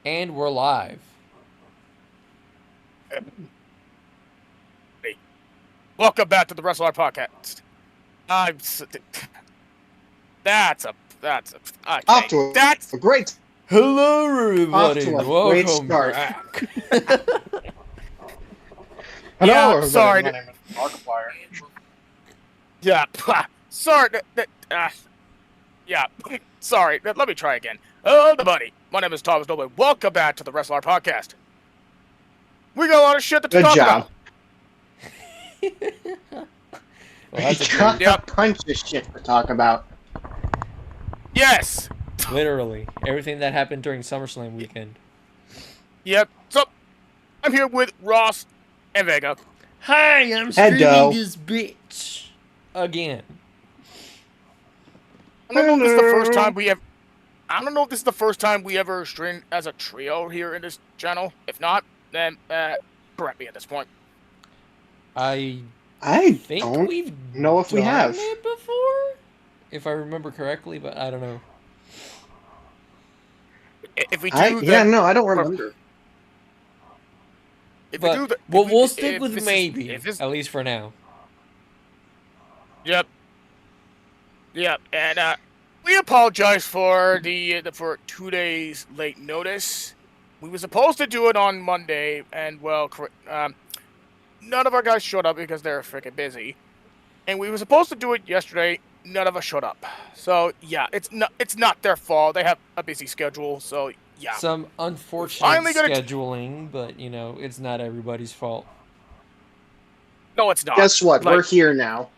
And we're live. Hey, welcome back to the Wrestle Arc Podcast. That's a Off to a great Hello, everybody. Off to a great Welcome start. back. Hello, yeah. Sorry. my name is Markiplier. Yeah. Sorry. Yeah. Sorry. Let me try again. Hello, everybody. My name is Thomas Noble. Welcome back to the Wrestle Arc Podcast. We got a lot of shit to Good talk job. about. Well, that's We got Yep. a bunch of shit to talk about. Yes. literally everything that happened during SummerSlam weekend. Yep. So I'm here with Ross and Vega. Hi, I'm Hello. streaming this bitch again. I don't know if this is the first time we have. I don't know if this is the first time we ever streamed as a trio here in this channel. If not, then correct me at this point. I I think don't we've know if we done have. it before, if I remember correctly, but I don't know. If we do, no, I don't remember. If But we do, the, we'll, if we'll if stick with this is- maybe, if this- at least for now. Yep. Yep, and we apologize for for 2 days late notice. We were supposed to do it on Monday, and well, none of our guys showed up because they're freaking busy. And we were supposed to do it yesterday. None of us showed up. So yeah, it's not their fault. They have a busy schedule. So yeah. Some unfortunate Finally gonna scheduling, but you know, it's not everybody's fault. No, it's not. Guess what? Like- We're here now.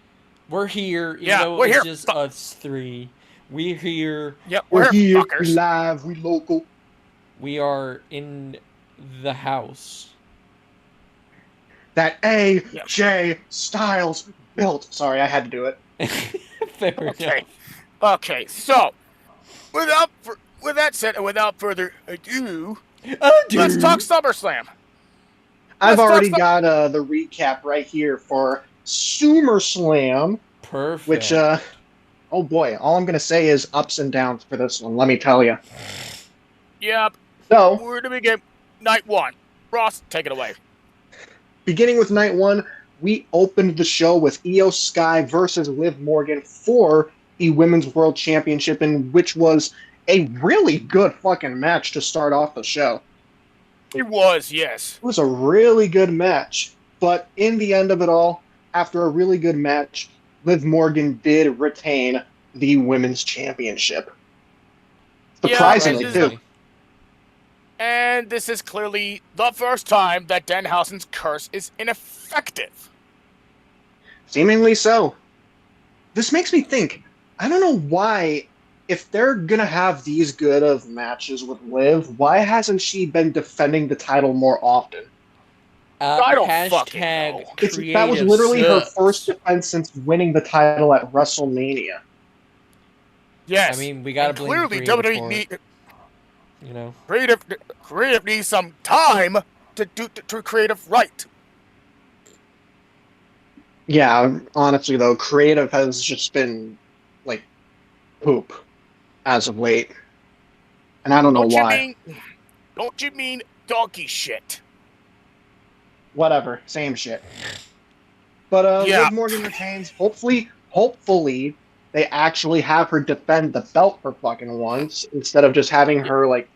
We're here, even Yeah, though we're it's here. just us three. We're here. Yep, We're here. We fuckers. live. We local. We are in the house. That Yep. AJ Styles built. Sorry, I had to do it. Fair Okay. Okay. So, with that said, and without further ado, enough. let's talk SummerSlam. I've Let's talk already some- got the recap right here for Summerslam, Perfect. which, oh boy, all I'm going to say is ups and downs for this one, let me tell you. Yep. So, We're to begin night one. Ross, take it away. beginning with night one, we opened the show with Io Sky versus Liv Morgan for the Women's World Championship, in which was a really good fucking match to start off the show. It was, yes. It was a really good match, but in the end of it all, after a really good match, Liv Morgan did retain the Women's Championship. Surprisingly, this is too. And this is clearly the first time that Danhausen's curse is ineffective. Seemingly so. This makes me think, I don't know why, if they're gonna have these good of matches with Liv, why hasn't she been defending the title more often? I don't fucking hashtag know. That was creative literally her sucks. first defense since winning the title at WrestleMania. Yes. I mean, we gotta and blame clearly creative WWE for need it, you know. creative needs some time to creative right. Yeah, honestly though, creative has just been like poop as of late. And I don't know why. Don't you mean donkey shit? Whatever, same shit. But Yeah. Liv Morgan retains. Hopefully they actually have her defend the belt for fucking once instead of just having her like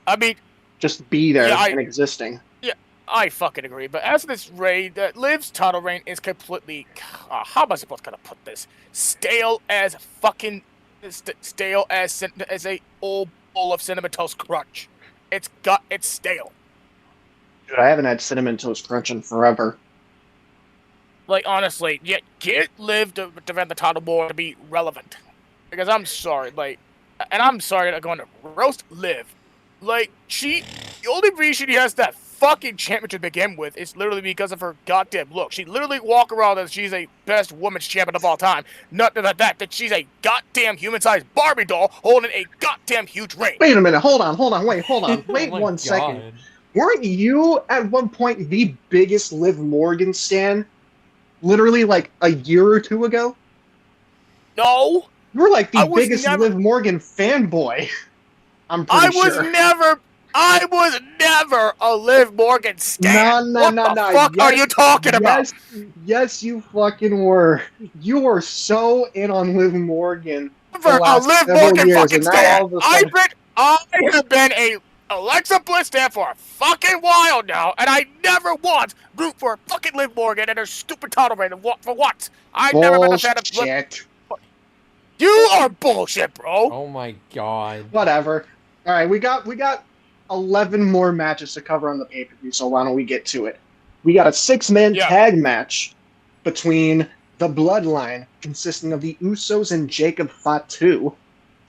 I mean, just be there Yeah, and existing. I fucking agree. But as for this reign, Liv's title reign is completely. How am I supposed to put this? Stale as fucking. Stale as a old bowl of cinnamon toast crunch. It's stale. Dude, I haven't had cinnamon toast crunch in forever. Like honestly, get Liv to defend the title more to be relevant. Because I'm sorry, and I'm sorry that I'm going to roast Liv. The only reason she has that fucking championship to begin with is literally because of her goddamn look. She literally walk around as she's a best women's champion of all time. Not that she's a goddamn human-sized Barbie doll holding a goddamn huge ring. Wait a minute, hold on, wait Oh wait my 1 second. God. Weren't you at one point the biggest Liv Morgan stan? Literally like a year or two ago? No, You were like I the was biggest never- Liv Morgan fanboy. I'm I pretty was sure. never. I was never a Liv Morgan stan. No. What the fuck are you talking about? Yes, you fucking were. You were so in on Liv Morgan the Never a last Liv several Morgan years, fucking and now stan. all of a sudden, I have been a Alexa Bliss stan for a fucking while now, and I never once root for fucking Liv Morgan and her stupid title reign. For what? I've never been a fan of Liv. bullshit. You are bullshit, bro. Oh my god. Whatever. All right, we got 11 more matches to cover on the pay-per-view, so why don't we get to it? We got a 6-man tag match between the Bloodline, consisting of the Usos and Jacob Fatu,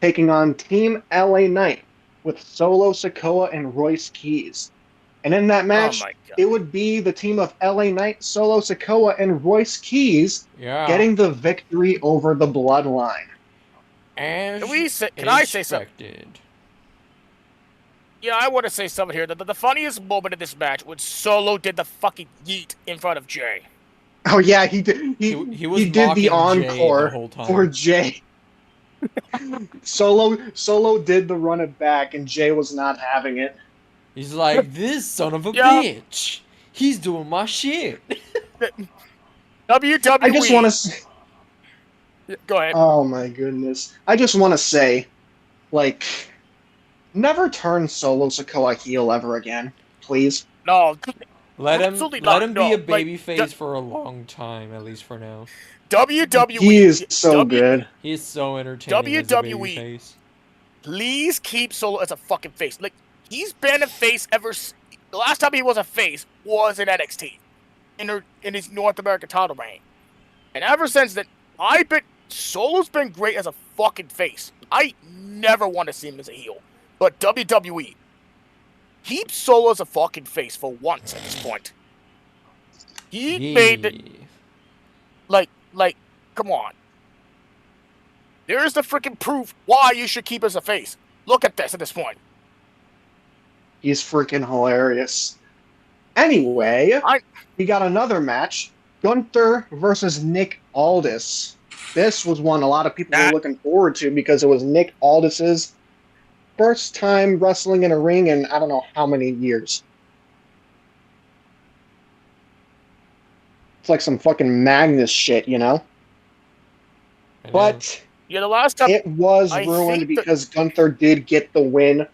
taking on Team LA Knight with Solo Sikoa and Royce Keys. And in that match, it would be the team of LA Knight, Solo Sikoa, and Royce Keys getting the victory over the Bloodline. And can I say something? Yeah, I want to say something here. The funniest moment of this match when Solo did the fucking yeet in front of Jay. Oh yeah, he did. He did the encore for Jay. Solo did the run it back, and Jay was not having it. He's like, this son of a bitch. He's doing my shit. WWE. I just want to. Go ahead. Oh my goodness! I just want to say, like, never turn Solo Sikoa heel ever again, please. No. Let him be a babyface for a long time, at least for now. WWE. He is so good. He is so entertaining as a babyface. Please keep Solo as a fucking face. Like, he's been a face ever. The last time he was a face was in NXT, in his North American title reign, and ever since then, Solo's been great as a fucking face. I never want to see him as a heel, but WWE, keep Solo as a fucking face for once at this point. He made it. Like, come on. There's the freaking proof why you should keep as a face. Look at this at this point. He's freaking hilarious. Anyway, we got another match. Gunther versus Nick Aldis. This was one a lot of people were looking forward to because it was Nick Aldis's first time wrestling in a ring in I don't know how many years. It's like some fucking Magnus shit, you know? But the last time it was ruined because Gunther did get the win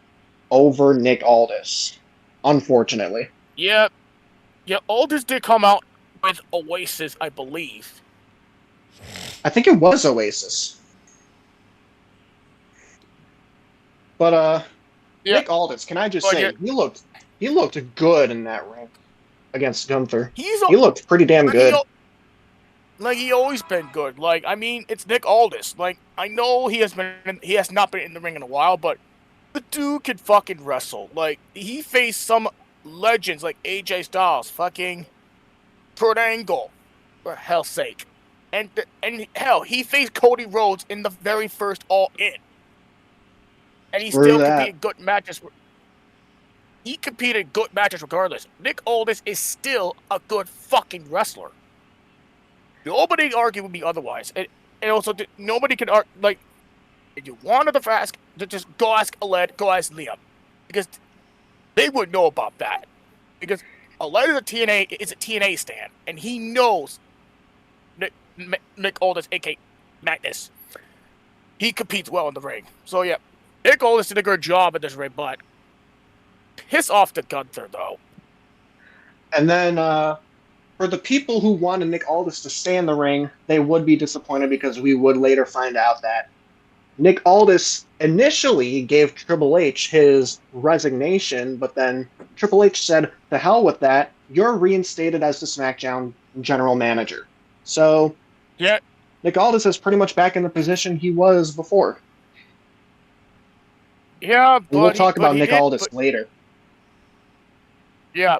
over Nick Aldis, unfortunately. Yeah, Aldis did come out with Oasis, I believe. I think it was Oasis. But Nick Aldis, can I just say he looked good in that ring against Gunther. He looked pretty damn good. Like, he always been good. Like, I mean, it's Nick Aldis. Like, I know he has not been in the ring in a while, but the dude can fucking wrestle. Like, he faced some legends like AJ Styles, fucking Kurt Angle, for hell's sake. And hell, he faced Cody Rhodes in the very first All In. And he still competed good matches. He competed good matches regardless. Nick Aldis is still a good fucking wrestler. Nobody can argue with me otherwise. And also, nobody can argue, like, if you wanted to ask, just go ask Aled, go ask Liam. Because they would know about that. Because Aled is a TNA stan, and he knows Nick Aldis, a.k.a. Magnus. He competes well in the ring. So, yeah, Nick Aldis did a good job in this ring, but piss off to Gunther, though. And then, for the people who wanted Nick Aldis to stay in the ring, they would be disappointed because we would later find out that Nick Aldis initially gave Triple H his resignation, but then Triple H said, to hell with that, you're reinstated as the SmackDown general manager. So, Nick Aldis is pretty much back in the position he was before. Yeah, but we'll talk about Nick Aldis later. Yeah.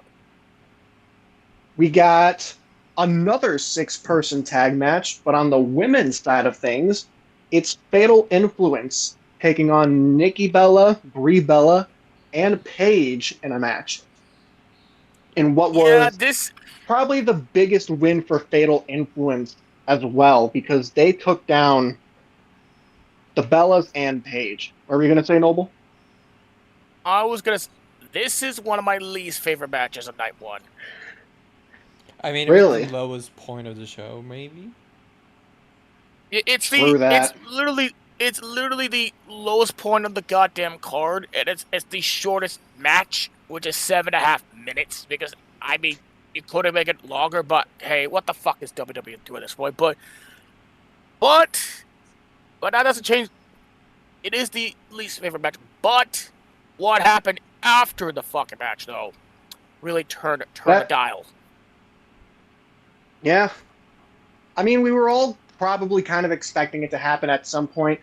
We got another 6-person tag match, but on the women's side of things, it's Fatal Influence taking on Nikki Bella, Brie Bella, and Paige in a match. In what was probably the biggest win for Fatal Influence as well, because they took down the Bellas and Paige. What were you going to say, Noble? I was going to... This is one of my least favorite matches of night one. I mean, Really? it was the lowest point of the show, maybe. It's literally the lowest point of the goddamn card, and it's the shortest match, which is 7.5 minutes. Because I mean, you could have made it longer, but hey, what the fuck is WWE doing at this point? But that doesn't change. It is the least favorite match. But what happened after the fucking match, though, really turned the dial. Yeah. I mean, we were all probably kind of expecting it to happen at some point.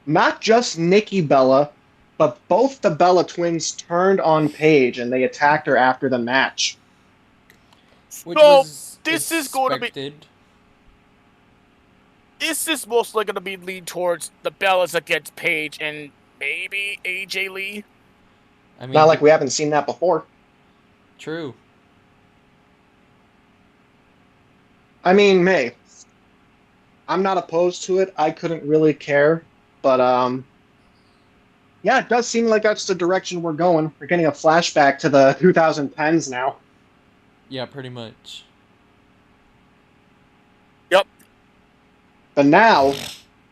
Not just Nikki Bella, but both the Bella twins turned on Paige and they attacked her after the match. Which was this is going to be. This is mostly going to be lean towards the Bellas against Paige and maybe AJ Lee. I mean, not like we haven't seen that before. True. I mean, May. I'm not opposed to it. I couldn't really care. But, yeah, it does seem like that's the direction we're going. We're getting a flashback to the 2010s now. Yeah, pretty much. Yep. But now,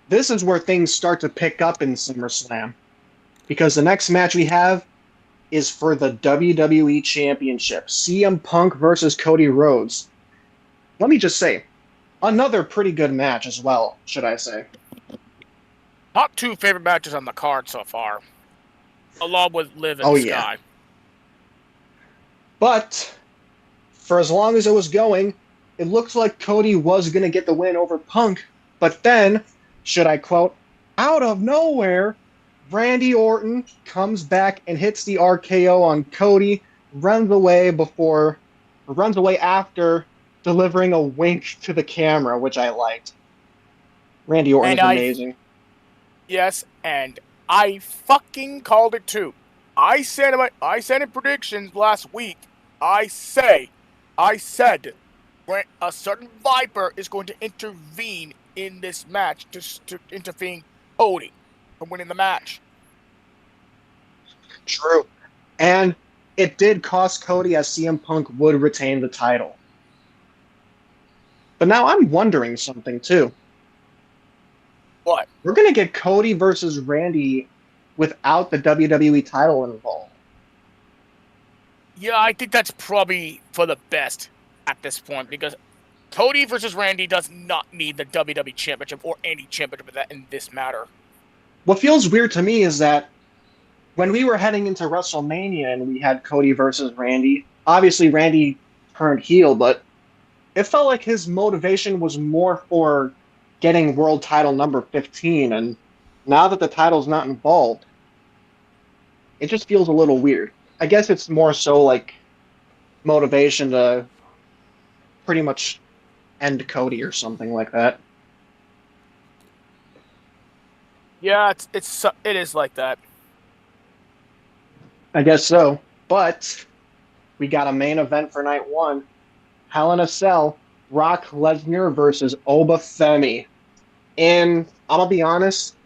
this is where things start to pick up in SummerSlam. Because the next match we have is for the WWE Championship. CM Punk versus Cody Rhodes. Let me just say, another pretty good match as well, should I say. Top 2 favorite matches on the card so far. Along with Liv and Sky. Yeah. But, for as long as it was going, it looked like Cody was going to get the win over Punk. But then, should I quote, out of nowhere, Randy Orton comes back and hits the RKO on Cody, runs away after delivering a wink to the camera, which I liked. Randy Orton is amazing. Yes, and I fucking called it too. I said in predictions last week. I said when a certain Viper is going to intervene in this match to intervene Cody from winning the match. True. And it did cost Cody, as CM Punk would retain the title. But now I'm wondering something too. What? We're going to get Cody versus Randy without the WWE title involved. Yeah, I think that's probably for the best at this point, because Cody versus Randy does not need the WWE Championship or any championship in this matter. What feels weird to me is that when we were heading into WrestleMania and we had Cody versus Randy, obviously Randy turned heel, but it felt like his motivation was more for getting world title number 15, and now that the title's not involved, it just feels a little weird. I guess it's more so like motivation to pretty much end Cody or something like that. Yeah, it is like that. I guess so. But we got a main event for night one. Hell in a Cell, Brock Lesnar versus Obafemi. And I'm gonna be honest,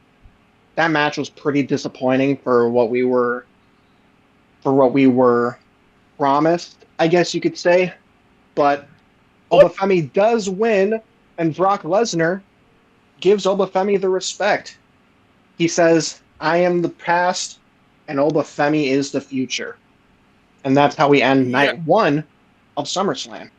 that match was pretty disappointing for what we were promised, I guess you could say. But Obafemi does win, and Brock Lesnar gives Obafemi the respect. He says, I am the past, and Obafemi is the future. And that's how we end night one of SummerSlam.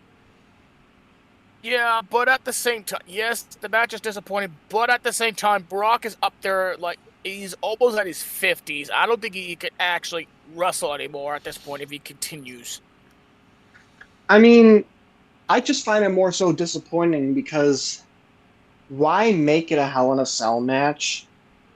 Yeah, but at the same time, yes, the match is disappointing, but at the same time, Brock is up there, like, he's almost at his 50s. I don't think he could actually wrestle anymore at this point if he continues. I mean, I just find it more so disappointing because why make it a Hell in a Cell match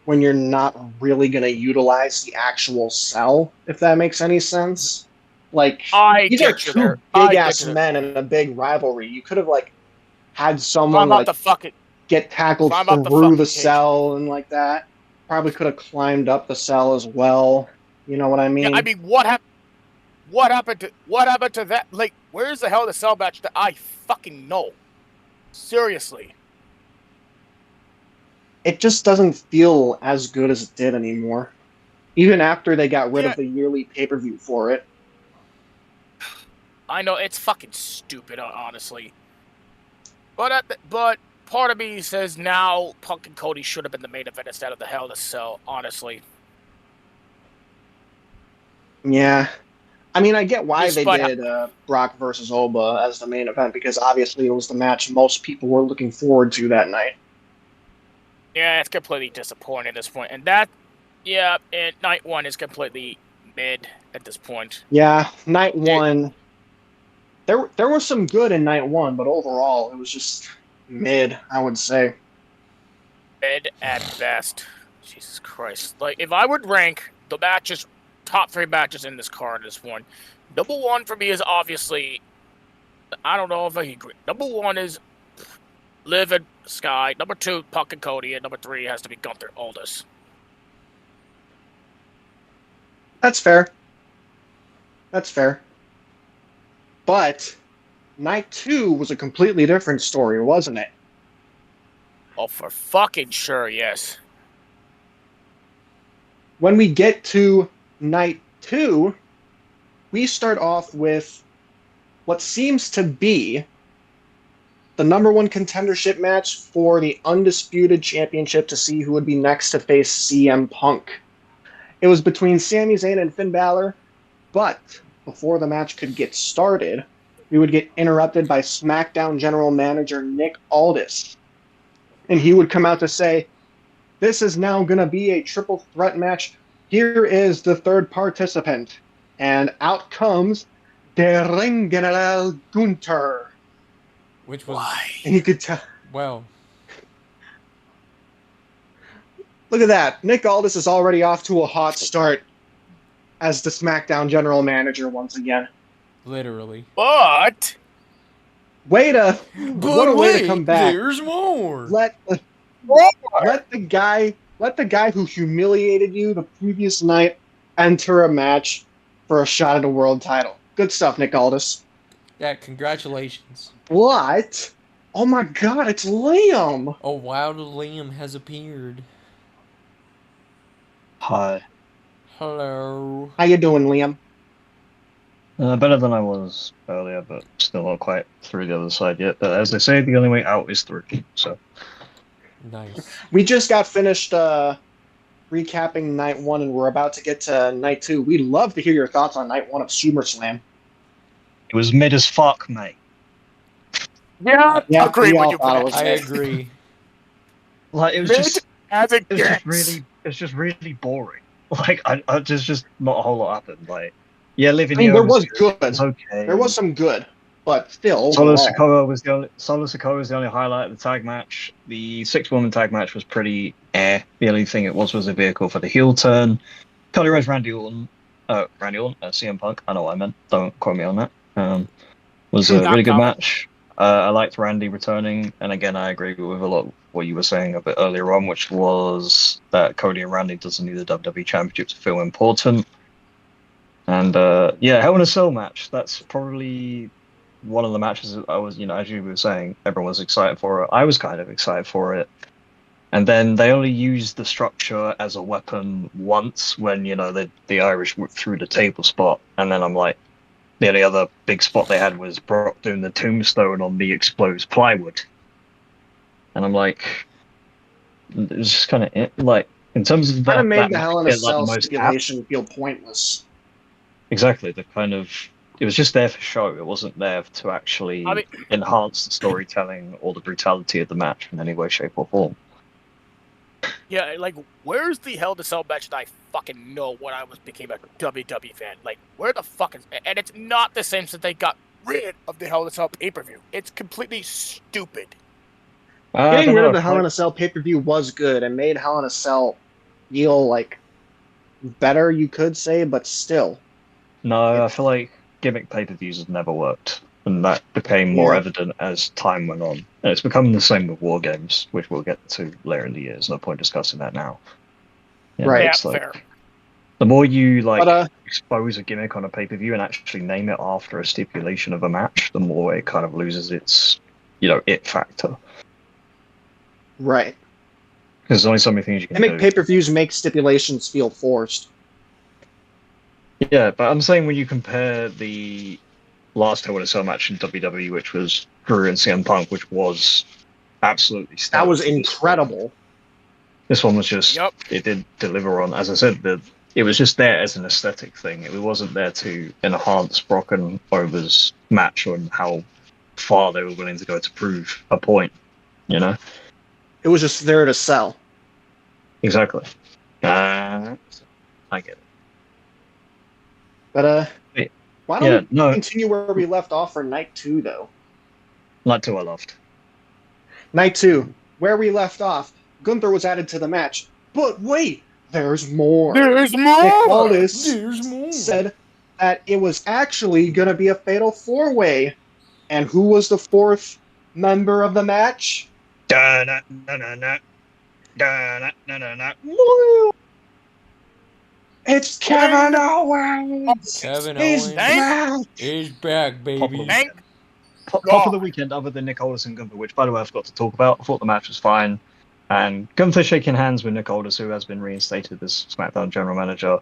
when you're not really going to utilize the actual cell, if that makes any sense? Like, these are two big-ass men in a big rivalry. You could have, like, had someone, like, get tackled through the cell and like that. Probably could have climbed up the cell as well. You know what I mean? Yeah, I mean, what happened to that? Like, where's the Hell in a Cell match that I fucking know? Seriously. It just doesn't feel as good as it did anymore. even after they got rid of the yearly pay-per-view for it. I know, it's fucking stupid, honestly. But part of me says now Punk and Cody should have been the main event instead of the Hell in a Cell, honestly. Yeah. I mean, I get why they did Brock versus Oba as the main event, because obviously it was the match most people were looking forward to that night. Yeah, it's completely disappointing at this point. And and night one is completely mid at this point. Yeah, night one. There was some good in night one, but overall it was just mid, I would say. Mid at best. Jesus Christ. Like, if I would rank the matches, top 3 matches in this card, this one, number 1 for me is obviously, I don't know if I agree. Number 1 is Liv and Sky. Number 2, Punk and Cody. And number 3 has to be Gunther Aldous. That's fair. But night 2 was a completely different story, wasn't it? Oh, for fucking sure, yes. When we get to night 2, we start off with what seems to be the number 1 contendership match for the Undisputed Championship to see who would be next to face CM Punk. It was between Sami Zayn and Finn Balor, but before the match could get started, we would get interrupted by SmackDown General Manager Nick Aldis. And he would come out to say, "This is now going to be a triple threat match. Here is the 3rd participant." And out comes Der Ring General Gunther. Which was... Why? And you could tell... Well... Look at that. Nick Aldis is already off to a hot start as the SmackDown General Manager once again. Literally. But... Way to come back. There's more. Let the guy who humiliated you the previous night enter a match for a shot at a world title. Good stuff, Nick Aldis. Yeah, congratulations. What? Oh my God, it's Liam. Oh wow, Liam has appeared. Hi. Hello. How you doing, Liam? Better than I was earlier, but still not quite through the other side yet. But as they say, the only way out is through. So. Nice. We just got finished recapping night 1, and we're about to get to night 2. We'd love to hear your thoughts on night 1 of Summerslam. It was mid as fuck, mate. Yeah, I agree with you. I agree. Like, it was just... As it It's just really boring. Like, there's just not a whole lot happened. Like, yeah, Living there was good. Okay. There was some good, but still. Solo Sikoa was the only highlight of the tag match. The 6-woman tag match was pretty The only thing it was a vehicle for the heel turn. Cody Rhodes, CM Punk. I know what I meant. Don't quote me on that. Was a really good match. I liked Randy returning, and again, I agree with a lot of what you were saying a bit earlier on, which was that Cody and Randy doesn't need the WWE Championship to feel important. And Hell in a Cell match. That's probably one of the matches I was, as you were saying, everyone was excited for it. I was kind of excited for it. And then they only used the structure as a weapon once when, the Irish whipped through the table spot. And then I'm like, the only other big spot they had was Brock doing the tombstone on the exposed plywood. And I'm like, it was just kind of it. Like, in terms of that, kind of made the Hell in a Cell stipulation feel pointless. Exactly. It was just there for show. It wasn't there to actually enhance the storytelling or the brutality of the match in any way, shape, or form. Yeah, like, where's the Hell in a Cell match that I fucking know when I became a WWE fan? Like, where the fuck is... And it's not the same since they got rid of the Hell in a Cell pay-per-view. It's completely stupid. Getting rid of the Hell in a Cell pay-per-view was good and made Hell in a Cell feel, like, better, you could say, but still. No, I feel like gimmick pay-per-views have never worked. And that became more evident as time went on. And it's become the same with War Games, which we'll get to later in the year. There's no point discussing that now. Right. It's fair. The more you expose a gimmick on a pay-per-view and actually name it after a stipulation of a match, the more it kind of loses its, it factor. Right. Because there's only so many things you can do. Pay-per-views make stipulations feel forced. Yeah, but I'm saying when you compare the last Hell in a Cell match in WWE, which was Drew and CM Punk, which was absolutely stellar. That was incredible. This one was just, it did deliver on, as I said, it was just there as an aesthetic thing. It wasn't there to enhance Brock and Over's match on how far they were willing to go to prove a point, you know? It was just there to sell. Exactly. I get it. But, why don't we continue where we left off for night 2, though? Night 2 I loved. Night 2, where we left off, Gunther was added to the match. But wait, there's more. There's more. Nick Aldis said that it was actually going to be a fatal 4-way. And who was the 4th member of the match? It's Kevin Owens. Kevin He's Owens back. He's back, baby. Top of the weekend, other than Nick Aldis and Gunther, which, by the way, I forgot to talk about. I thought the match was fine. And Gunther shaking hands with Nick Aldis, who has been reinstated as SmackDown General Manager.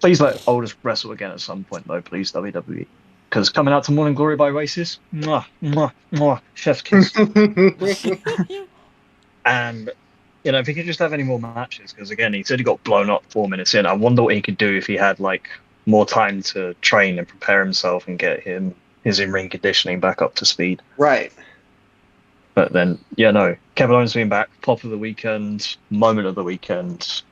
Please let Aldis wrestle again at some point, though, please, WWE. Because coming out to Morning Glory by Oasis, mwah, mwah, mwah, chef's kiss. And, you know, if he could just have any more matches, because, again, he said he got blown up 4 minutes in. I wonder what he could do if he had, like, more time to train and prepare himself and get his in-ring conditioning back up to speed. Right. But then, yeah, no. Kevin Owens being back, pop of the weekend, moment of the weekend.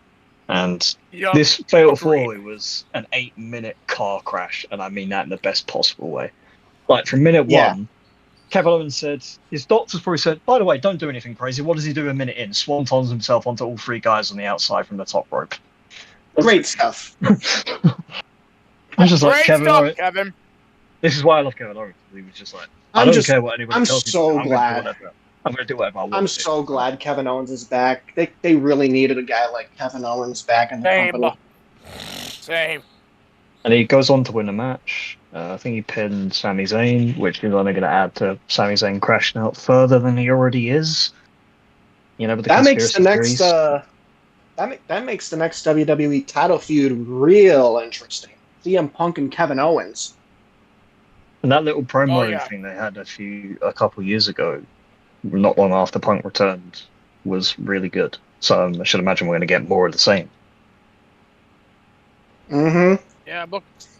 And this Fatal 4-Way was an 8-minute car crash, and I mean that in the best possible way. Like, from minute one, Kevin Owens said, his doctors probably said, by the way, don't do anything crazy. What does he do a minute in? Swantons himself onto all 3 guys on the outside from the top rope. Great stuff. I'm just like, Kevin Owens. Kevin. This is why I love Kevin Owens. He was just like, I don't care what anybody tells me. I'm going to do whatever I want. I'm so glad Kevin Owens is back. They really needed a guy like Kevin Owens back in the company. Same. And he goes on to win the match. I think he pinned Sami Zayn, which is only going to add to Sami Zayn crashing out further than he already is. You know, with the that makes the next that makes the next WWE title feud real interesting. CM Punk and Kevin Owens. And that little promo thing they had a couple years ago, not long after Punk returned, was really good. So I should imagine we're going to get more of the same. Mm-hmm. Yeah, I'm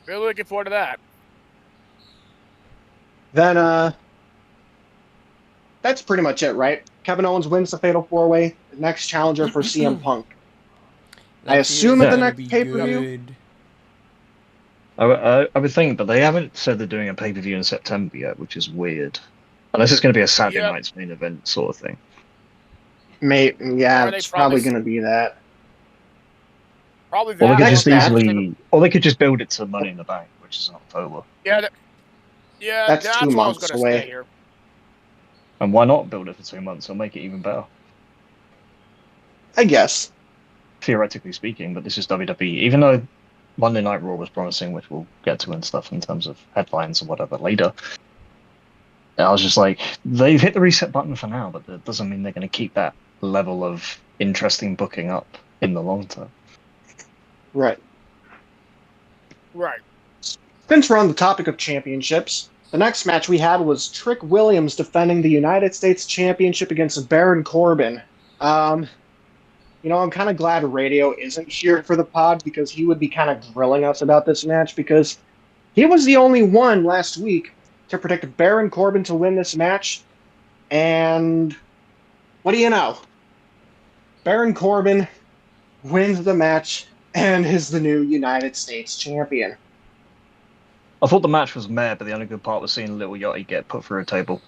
really looking forward to that. Then, that's pretty much it, right? Kevin Owens wins the Fatal 4-Way. The next challenger for CM Punk. I assume at the next pay-per-view. I would think, but they haven't said they're doing a pay-per-view in September yet, which is weird. Unless it's going to be a Saturday night's main event sort of thing. It's probably going to be that. Probably Or that. they could just build it to Money in the Bank, which is in October. That's 2 months away. And why not build it for 2 months? It'll make it even better. I guess. Theoretically speaking, but this is WWE. Even though Monday Night Raw was promising, which we'll get to and stuff in terms of headlines and whatever later. I was just like, they've hit the reset button for now, but that doesn't mean they're going to keep that level of interesting booking up in the long term. Right. Right. Since we're on the topic of championships, the next match we had was Trick Williams defending the United States Championship against Baron Corbin. You know, I'm kind of glad Radio isn't here for the pod because he would be kind of grilling us about this match because he was the only one last week to predict Baron Corbin to win this match. And what do you know? Baron Corbin wins the match and is the new United States champion. I thought the match was meh, but the only good part was seeing Little Yachty get put through a table.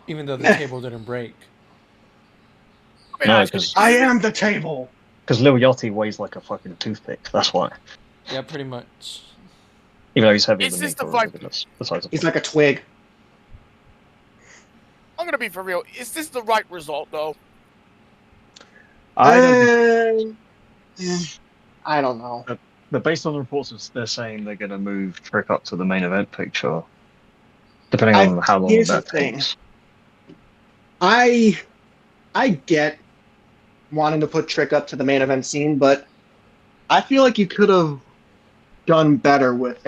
Even though the table didn't break. No, because I am the table. Because Lil Yachty weighs like a fucking toothpick. That's why. Yeah, pretty much. Even though he's heavier than me. He's like a twig. I'm gonna be for real. Is this the right result, though? I don't know. But based on the reports, they're saying they're going to move Trick up to the main event picture, depending on how long that takes. I get wanting to put Trick up to the main event scene, but I feel like you could have done better with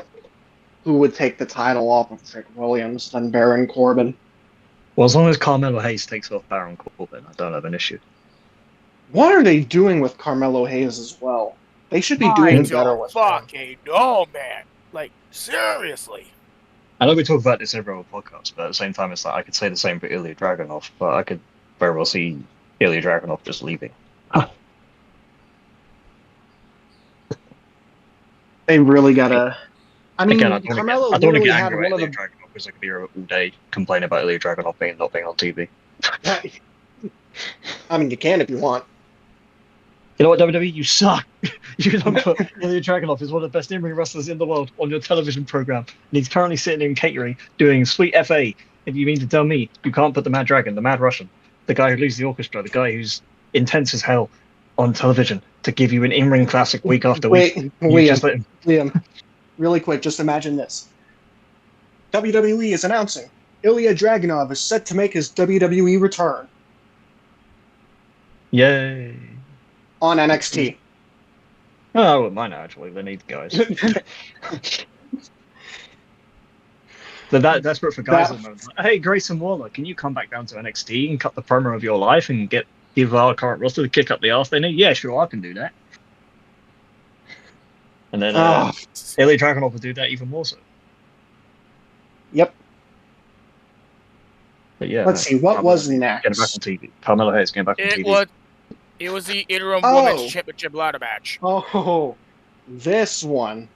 who would take the title off of Trick Williams than Baron Corbin. Well, as long as Carmelo Hayes takes off Baron Corbin, I don't have an issue. What are they doing with Carmelo Hayes as well? They should be doing better with him. Fucking no, man. Like, seriously. I know we talk about this every other podcast, but at the same time, it's like I could say the same for Ilya Dragunov, but I could very well see Ilya Dragunov just leaving. They really gotta. I mean, Again, I Carmelo don't want to get had angry one at of Ilya the. Dragunov because I could be here all day complaining about Ilya Dragunov not being on TV. I mean, you can if you want. You know what, WWE? You suck. You don't put Ilya Dragunov is one of the best in-ring wrestlers in the world on your television program, and he's currently sitting in catering doing sweet FA. If you mean to tell me you can't put the Mad Dragon, the Mad Russian, the guy who leads the orchestra, the guy who's intense as hell on television to give you an in-ring classic week after week. Liam, really quick, just imagine this. WWE is announcing Ilya Dragunov is set to make his WWE return Yay. on NXT. Oh, I wouldn't mind actually. They need guys. They're that desperate for guys at the moment. Hey, Grayson Waller, can you come back down to NXT and cut the promo of your life and give our current roster the kick up the arse they need? Yeah, sure, I can do that. And then Ilya Dragunov will do that even more so. Yep. But yeah. Let's see, what was next? Getting back on TV. Carmelo Hayes getting back on TV. It was the interim women's championship ladder match. Oh, this one.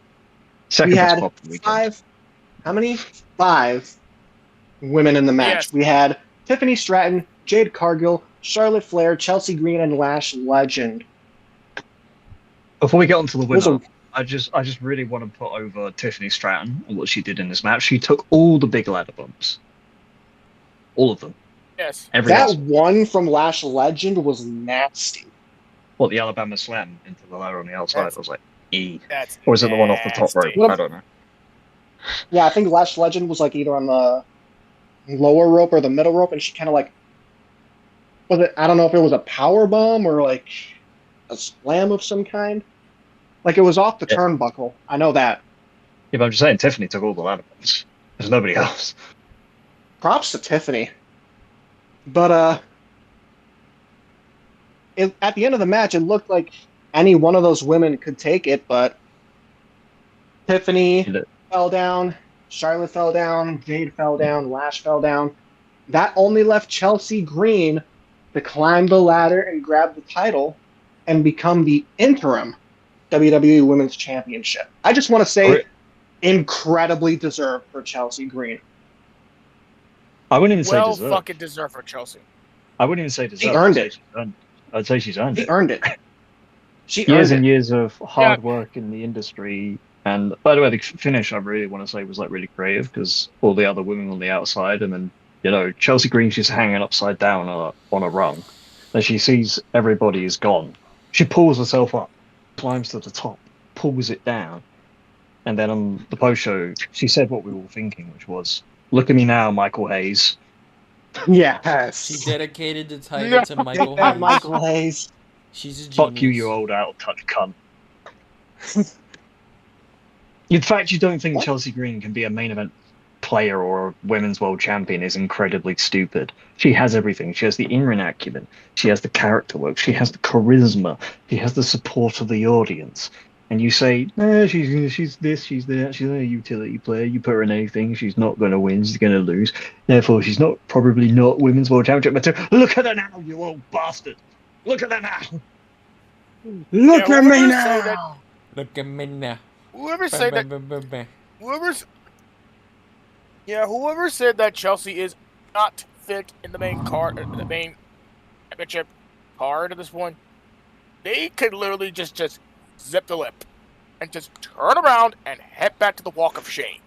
Second we had spot for the weekend. 5 women in the match. Yes. We had Tiffany Stratton, Jade Cargill, Charlotte Flair, Chelsea Green, and Lash Legend. Before we get on to the winner, I just really want to put over Tiffany Stratton and what she did in this match. She took all the big ladder bumps. All of them. Yes. That one from Lash Legend was nasty. What, the Alabama Slam into the ladder on the outside? I was like, E. That's Or was it the one off the top rope? Well, I don't know. Yeah, I think Lash Legend was like either on the lower rope or the middle rope, and she kind of like was it? I don't know if it was a power bomb or like a slam of some kind. Like it was off the turnbuckle. I know that. Yeah, but I'm just saying, Tiffany took all the ladder bumps. There's nobody else. Props to Tiffany. But at the end of the match, it looked like any one of those women could take it, but Tiffany fell down, Charlotte fell down, Jade fell down, Lash fell down. That only left Chelsea Green to climb the ladder and grab the title and become the interim WWE Women's Championship. I just want to say incredibly deserved for Chelsea Green. I wouldn't even say deserved. Well, fucking deserved for Chelsea. I wouldn't even say deserved. She earned it. I'd say she's earned it. She earned it. She years earned and it. years of hard work in the industry. And by the way, the finish I really want to say was like really creative because all the other women on the outside, and then Chelsea Green's just hanging upside down on a rung. As she sees everybody is gone, she pulls herself up, climbs to the top, pulls it down, and then on the post show, she said what we were all thinking, which was, "Look at me now, Michael Hayes." Yes. She dedicated the title to Michael Take that, Hayes. Michael Hayes. She's a genius. Fuck you, you old out of touch cunt. In fact, you don't think Chelsea Green can be a main event player or a women's world champion is incredibly stupid. She has everything. She has the in-ring acumen. She has the character work. She has the charisma. She has the support of the audience. And you say, she's this, she's that, she's a utility player. You put her in anything, she's not going to win, she's going to lose. Therefore, she's probably not women's world championship material. Look at her now, you old bastard. Look at her now. Look at me now. Look at me now. Whoever said that Chelsea is not fit in the main championship card at this point, they could literally just zip the lip and just turn around and head back to the Walk of Shame.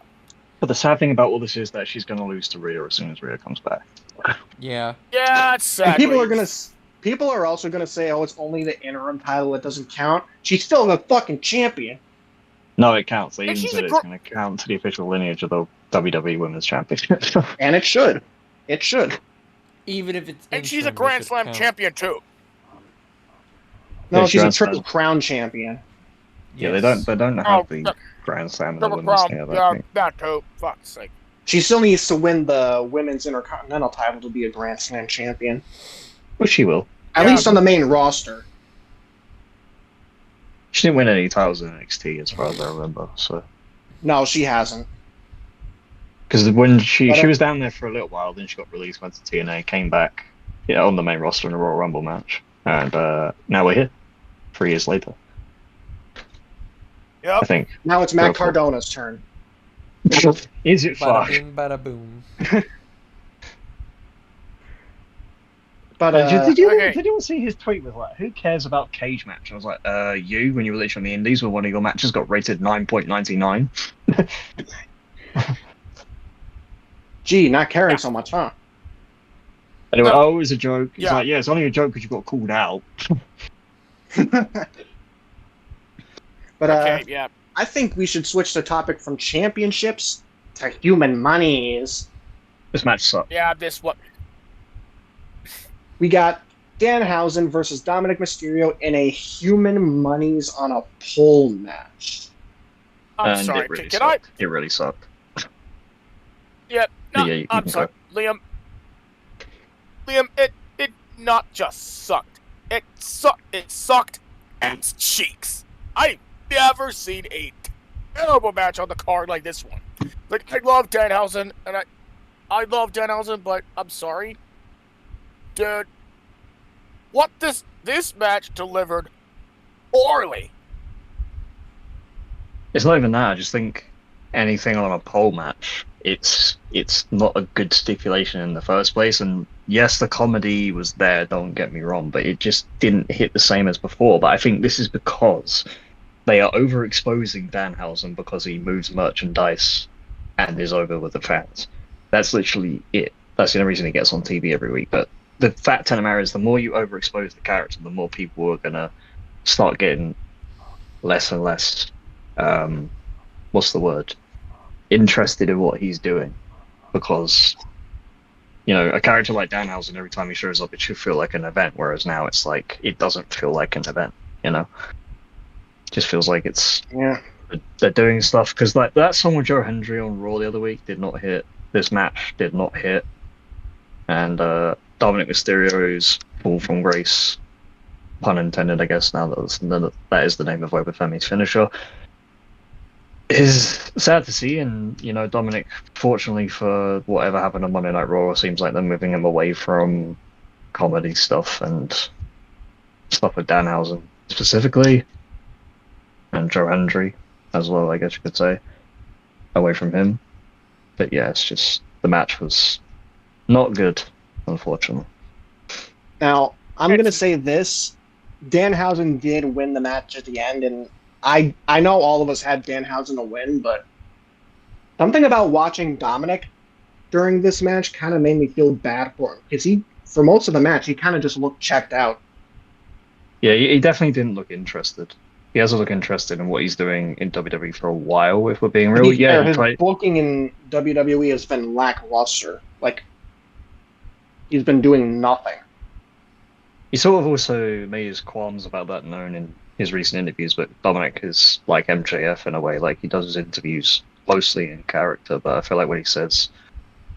But the sad thing about all this is that she's going to lose to Rhea as soon as Rhea comes back. Yeah. Yeah, it's sad. People are also gonna say, "Oh, it's only the interim title; it doesn't count." She's still the fucking champion. No, it counts. They And even she's said a it's going to count to the official lineage of the WWE Women's Championship. And it should. It should. Even if it's And she's a interim, it Grand should Slam count. champion too. No, Yeah, she's a Grand Triple Slam. Crown champion. Yeah, Yes. they don't have the Grand Slam and the Triple women's Crown. thing. Yeah, that too. Fuck's sake. She still needs to win the women's intercontinental title to be a Grand Slam champion. Well, she will. At least on the main roster. She didn't win any titles in NXT, as far as I remember. So. No, she hasn't. Because when she was down there for a little while, then she got released, went to TNA, came back, on the main roster in a Royal Rumble match, and now we're here, 3 years later. Yep. I think. Now it's Matt Cardona's turn. Is it Bada fuck? bing, bada boom. But did you see his tweet with like, who cares about cage match? I was like, you, when you were literally on the Indies, where one of your matches got rated 9.99. Gee, not caring so much, huh? Anyway, it was a joke. It's Yeah. like, it's only a joke because you got called out. But Okay, yeah. I think we should switch the topic from championships to human monies. This match sucked. Yeah, this what? We got Danhausen versus Dominic Mysterio in a human monies on a pole match. I'm And sorry. it really Can I? sucked. It really sucked. Yeah. No, Yeah, you I'm can sorry, Liam. Liam, it not just sucked. It sucked ass cheeks. I've never seen a terrible match on the card like this one. Like, I love Danhausen, and I love Danhausen, but I'm sorry, dude. What this match delivered poorly. It's not even that. I just think anything on a pole match, it's not a good stipulation in the first place. And yes, the comedy was there, don't get me wrong, but it just didn't hit the same as before. But I think this is because they are overexposing Danhausen because he moves merchandise and is over with the fans. That's literally it. That's the only reason he gets on TV every week. But the fact of the matter is, the more you overexpose the character, the more people are gonna start getting less and less what's the word? Interested in what he's doing. Because, a character like Danhausen, every time he shows up, it should feel like an event, whereas now it's like, it doesn't feel like an event, Just feels like it's, they're doing stuff, because like that song with Joe Hendry on Raw the other week did not hit, this match did not hit, and Dominic Mysterio's Fall from Grace, pun intended, I guess, now that is the name of Obafemi's finisher, is sad to see. And Dominic, fortunately for whatever happened on Monday Night Raw, seems like they're moving him away from comedy stuff and stuff with Danhausen specifically, and Joe Hendry as well, I guess you could say, away from him. But yeah, it's just, the match was not good, unfortunately. Now, I'm going to say this. Danhausen did win the match at the end, and I know all of us had Danhausen to win, but something about watching Dominic during this match kind of made me feel bad for him, because for most of the match, he kind of just looked checked out. Yeah, he definitely didn't look interested. He hasn't looked interested in what he's doing in WWE for a while, if we're being real. His booking in WWE has been lackluster. Like, he's been doing nothing. He sort of also made his qualms about that known in his recent interviews, but Dominic is like MJF in a way. Like, he does his interviews mostly in character, but I feel like when he says,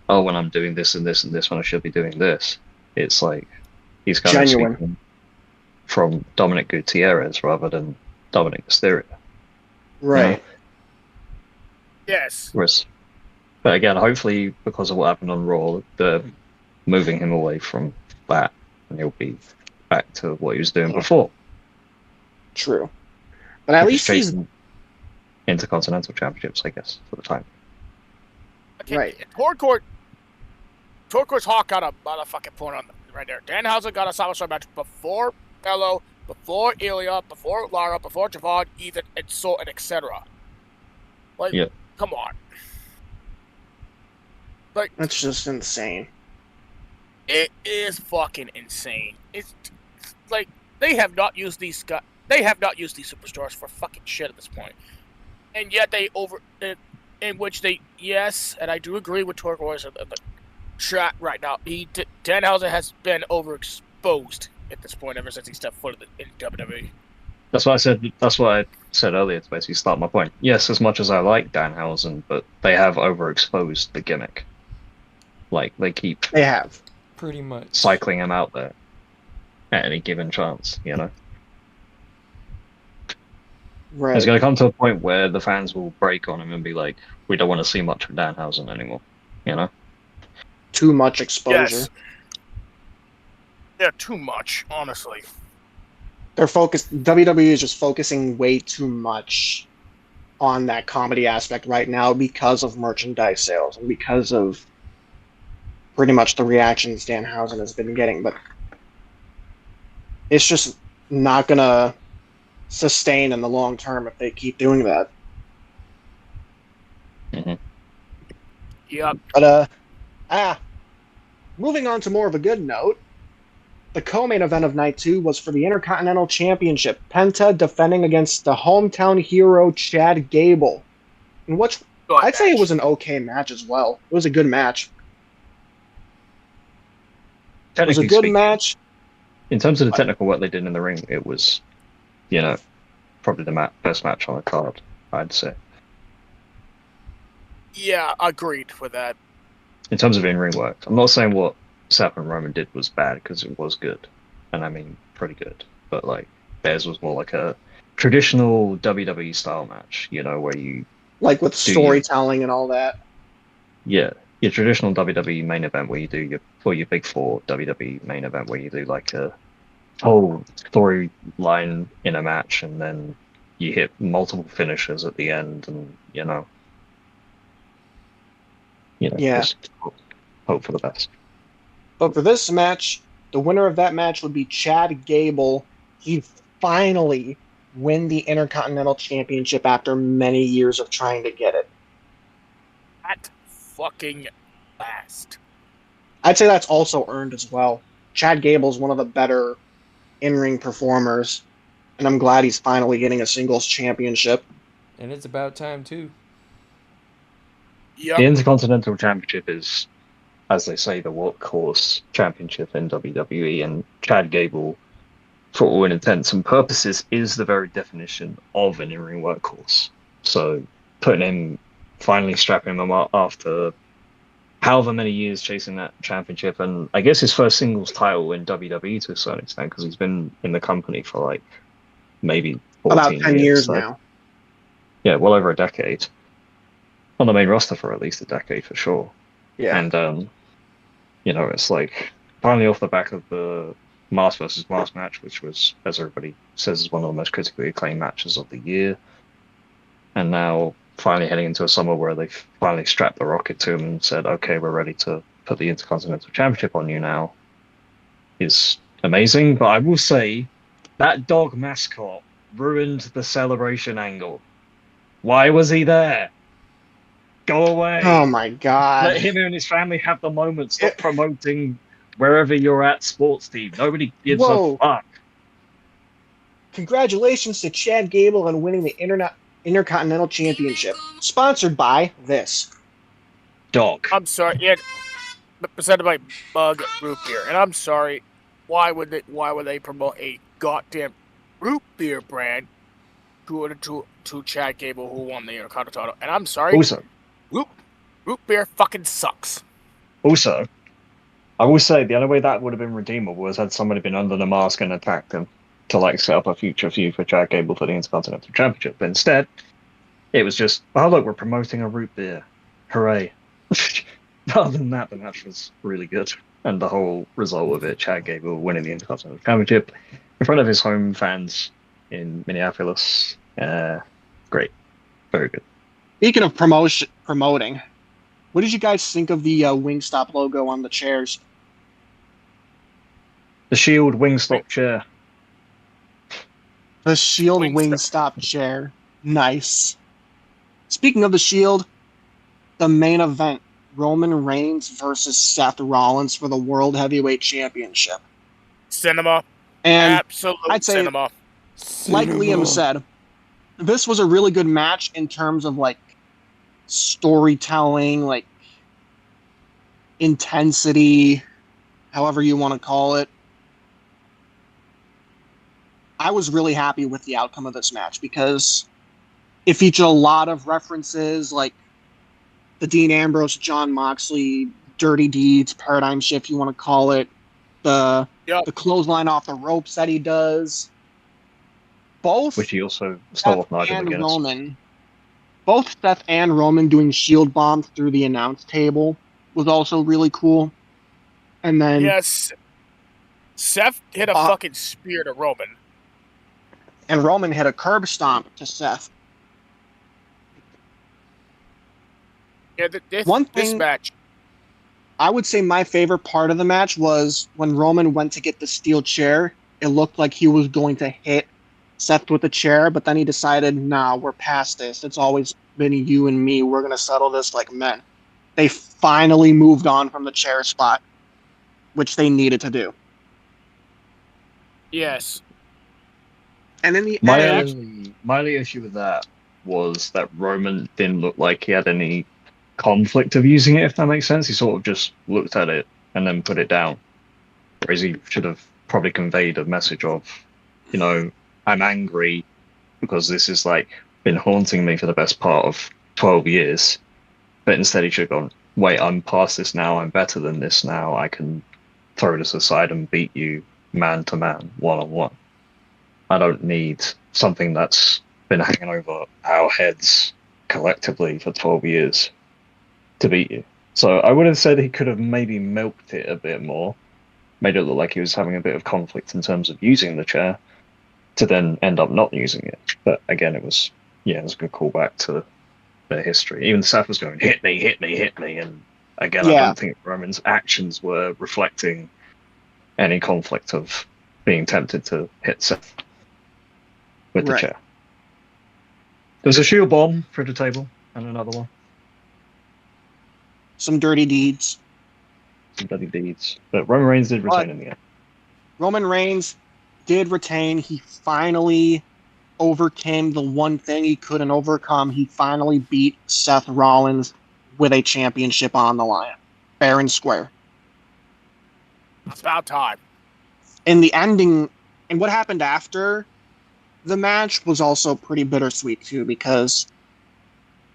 oh, when I'm doing this and this and this, when I should be doing this, it's like he's kind of speaking from Dominic Gutierrez rather than Dominic Mysterio. Right. Yes. But again, hopefully, because of what happened on Raw, they're moving him away from that, and he'll be back to what he was doing before. True. But at least he's Intercontinental Championships, I guess, for the time. Okay, right. Torquoise Hawk got a motherfucking point on right there. Danhausen got a SummerSlam match before Bello, before Ilya, before Lara, before Javon, Ethan, and so and etc. Like, come on. Like, that's just insane. It is fucking insane. It's like they have not used these superstars for fucking shit at this point, and yet in which they and I do agree with Turquoise in the chat right now. Danhausen has been overexposed at this point ever since he stepped foot in WWE. That's what I said. That's what I said earlier to basically start my point. Yes, as much as I like Danhausen, but they have overexposed the gimmick. Like they have pretty much cycling him out there at any given chance. Right. It's going to come to a point where the fans will break on him and be like, "We don't want to see much of Danhausen anymore." Too much exposure. Yes. Yeah, too much, honestly. They're focused. WWE is just focusing way too much on that comedy aspect right now because of merchandise sales and because of pretty much the reactions Danhausen has been getting. But it's just not gonna sustain in the long term if they keep doing that. Mm-hmm. Yep. But moving on to more of a good note. The co-main event of Night 2 was for the Intercontinental Championship. Penta defending against the hometown hero Chad Gable. In which I'd say it was an okay match as well. It was a good match. It was a good match. In terms of the technical work they did in the ring, it was, probably the best match on the card, I'd say. Yeah, agreed with that. In terms of in-ring work, I'm not saying what Seth and Roman did was bad, because it was good, and I mean pretty good, but theirs was more like a traditional WWE style match, where you with storytelling and all that. Yeah, your traditional WWE main event where you do your big four WWE main event where you do like a whole storyline in a match, and then you hit multiple finishers at the end, and just hope for the best. But for this match, the winner of that match would be Chad Gable. He'd finally win the Intercontinental Championship after many years of trying to get it. At fucking last. I'd say that's also earned as well. Chad Gable's one of the better in-ring performers, and I'm glad he's finally getting a singles championship. And it's about time, too. Yep. The Intercontinental Championship is, as they say, the workhorse championship in WWE, and Chad Gable, for all intents and purposes, is the very definition of an in-ring workhorse. So finally strapping him up after however many years chasing that championship, and I guess his first singles title in WWE to a certain extent, because he's been in the company for maybe 14 about 10 years so, now. Yeah, well over a decade. On the main roster for at least a decade for sure. Yeah. And it's finally off the back of the Mars versus Mars match, which was, as everybody says, is one of the most critically acclaimed matches of the year. And now finally heading into a summer where they finally strapped the rocket to him and said, okay, we're ready to put the Intercontinental Championship on you now, is amazing. But I will say that dog mascot ruined the celebration angle. Why was he there? Go away. Oh my God. Let him and his family have the moment. Stop promoting wherever you're at sports team. Nobody gives a fuck. Congratulations to Chad Gable on winning the Intercontinental Championship. Sponsored by this. Dog. I'm sorry. Yeah, presented by Bug Root Beer. And I'm sorry. Why would they promote a goddamn root beer brand to Chad Gable, who won the Intercontinental? And I'm sorry. Also, root beer fucking sucks. Also, I will say the only way that would have been redeemable was had somebody been under the mask and attacked him to set up a future feud for Chad Gable for the Intercontinental Championship. But instead, it was just, oh look, we're promoting a root beer. Hooray. Other than that, the match was really good. And the whole result of it, Chad Gable winning the Intercontinental Championship in front of his home fans in Minneapolis. Great. Very good. Speaking of promoting, what did you guys think of the Wingstop logo on the chairs? The Shield Wingstop chair. The Shield Wingstop chair. Nice. Speaking of the Shield, the main event, Roman Reigns versus Seth Rollins for the World Heavyweight Championship. Cinema. And absolute I'd say, cinema. Like Liam said, this was a really good match in terms of storytelling, intensity, however you want to call it. I was really happy with the outcome of this match because it featured a lot of references like the Dean Ambrose, Jon Moxley, Dirty Deeds, Paradigm Shift, you want to call it, the clothesline off the ropes that he does. Which he also stole off Nigel McGuinness. Both Seth and Roman doing shield bombs through the announce table was also really cool. And then... Yes. Seth hit a fucking spear to Roman. And Roman hit a curb stomp to Seth. Yeah, this match. I would say my favorite part of the match was when Roman went to get the steel chair. It looked like he was going to hit Seth with the chair, but then he decided, nah, we're past this. It's always been you and me. We're going to settle this like men. They finally moved on from the chair spot, which they needed to do. Yes. And in the end... My only issue with that was that Roman didn't look like he had any conflict of using it, if that makes sense. He sort of just looked at it and then put it down. Whereas he should have probably conveyed a message of, you know, I'm angry because this has like been haunting me for the best part of 12 years. But instead he should have gone, wait, I'm past this now, I'm better than this now, I can throw this aside and beat you man to man, one-on-one. I don't need something that's been hanging over our heads collectively for 12 years to beat you. So I would have said he could have maybe milked it a bit more, made it look like he was having a bit of conflict in terms of using the chair, to then end up not using it. But again, it was a good callback to their history. Even Seth was going, hit me, hit me, hit me. And again, I don't think Roman's actions were reflecting any conflict of being tempted to hit Seth with the chair. There's a shield bomb through the table and another one. Some dirty deeds. But Roman Reigns did retain in the end. Roman Reigns did retain. He finally overcame the one thing he couldn't overcome. He finally beat Seth Rollins with a championship on the line. Fair and square. It's about time. And the ending, and what happened after the match was also pretty bittersweet too, because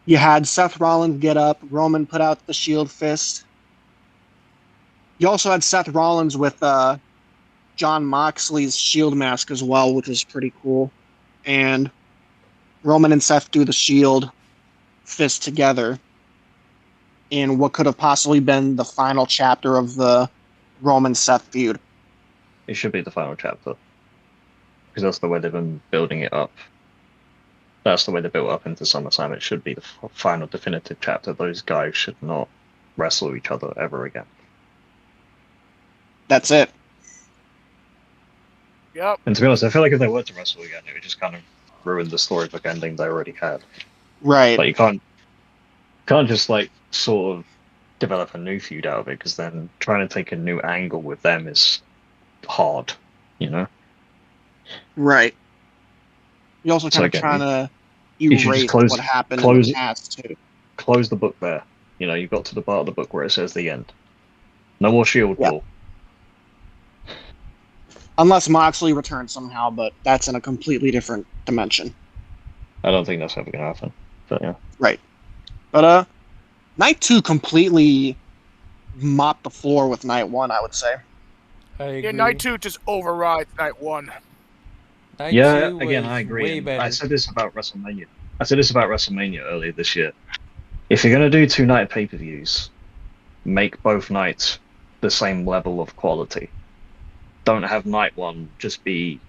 you had Seth Rollins get up, Roman put out the shield fist. You also had Seth Rollins with Jon Moxley's shield mask as well, which was pretty cool. And Roman and Seth do the shield fist together in what could have possibly been the final chapter of the Roman-Seth feud. It should be the final chapter. Because that's the way they've been building it up. That's the way they built up into SummerSlam. It should be the final definitive chapter. Those guys should not wrestle each other ever again. That's it. Yep. And to be honest, I feel like if they were to wrestle again, it would just kind of ruin the storybook ending they already had. Right. Like, you can't just, like, sort of develop a new feud out of it, because then trying to take a new angle with them is hard, you know? Right. You also kind of trying to erase what happened in the past, too. Close the book there. You know, you got to the part of the book where it says the end. No more Shield Wall. Unless Moxley returns somehow, but that's in a completely different dimension. I don't think that's ever going to happen. But yeah. Right. But Night 2 completely mopped the floor with Night 1, I would say. I agree. Yeah, Night 2 just overrides Night 1. Again, I agree. I said this about WrestleMania earlier this year. If you're going to do 2 night pay-per-views, make both nights the same level of quality. Don't have Night 1 just be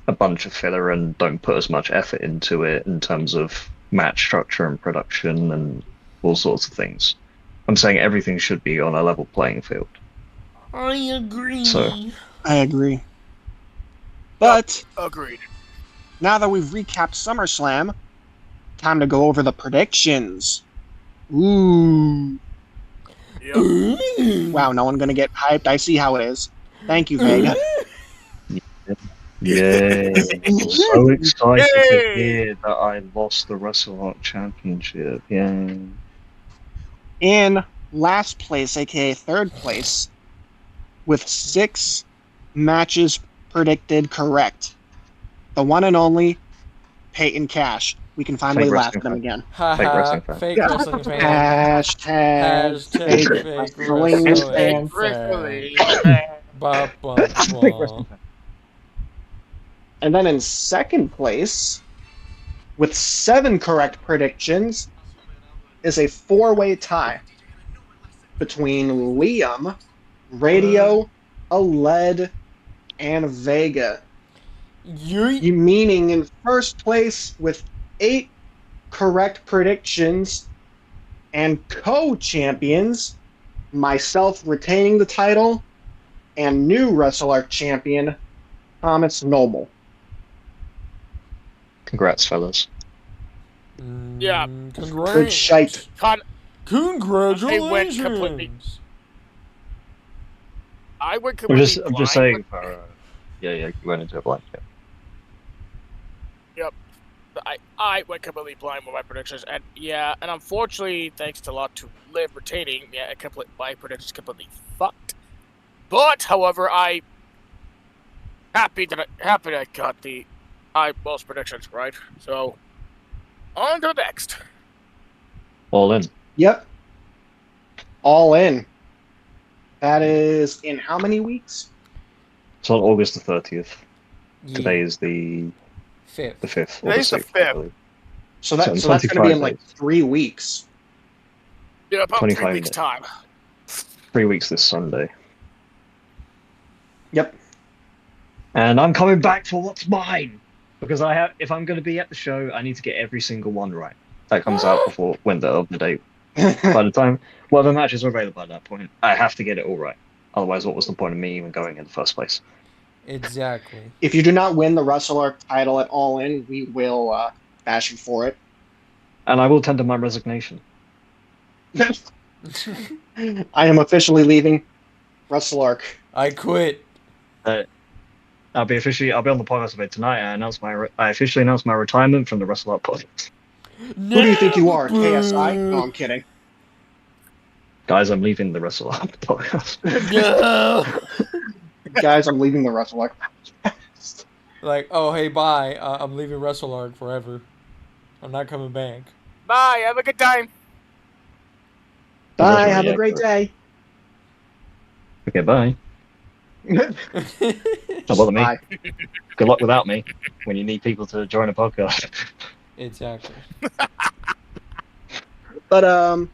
a bunch of filler and don't put as much effort into it in terms of match structure and production and all sorts of things. I'm saying everything should be on a level playing field. I agree. I agree. But agreed. Now that we've recapped SummerSlam, time to go over the predictions. Ooh. Yep. Wow, no one gonna get hyped. I see how it is. Thank you, Vega. Yeah, I'm so excited to hear that I lost the Wrestle Arc Championship. Yeah. In last place, aka third place, with 6 matches predicted correct, the one and only Peyton Cash. We can finally laugh at him again. Haha, fake wrestling fan. Hashtag fake wrestling fan. And then in second place, with 7 correct predictions, is a 4-way tie between Liam, Radio, Aled, and Vega. You meaning in first place with 8 correct predictions and co-champions, myself retaining the title, and new Wrestle Arc champion, Thomas Noble. Congrats, fellas. Yeah. Congrats. Good shite. Congratulations. I went completely I'm just saying for... you went into a blind. Yep. I went completely blind with my predictions, and unfortunately, thanks a lot to Liv retaining, my predictions completely fucked. But, however, I happy that I got most predictions right. So, on to the next. All in. Yep. All in. That is in how many weeks? It's on August the 30th. Yeah. Today is the 5th. The 5th. Today's the 5th. So that's going to be in like 3 weeks. Yeah, about 3 25 weeks' time. 3 weeks this Sunday. Yep. And I'm coming back for what's mine. Because if I'm going to be at the show, I need to get every single one right. That comes out before the date. By the time the matches are available at that point, I have to get it all right. Otherwise, what was the point of me even going in the first place? Exactly. If you do not win the Wrestle Arc title at All In, we will bash you for it. And I will tender my resignation. I am officially leaving Wrestle Arc. I quit. I'll be on the podcast about tonight. I officially announced my retirement from the Wrestle Arc Podcast. Who do you think you are, KSI? No, I'm kidding. Guys, I'm leaving the Wrestle Arc Podcast. No. Guys, I'm leaving the Wrestle Arc Podcast. Like, oh, hey, bye. I'm leaving Wrestle Arc forever. I'm not coming back. Bye. Have a good time. Bye. Have a great day. Okay, bye. Don't bother me. Bye. Good luck without me when you need people to join a podcast. Exactly. But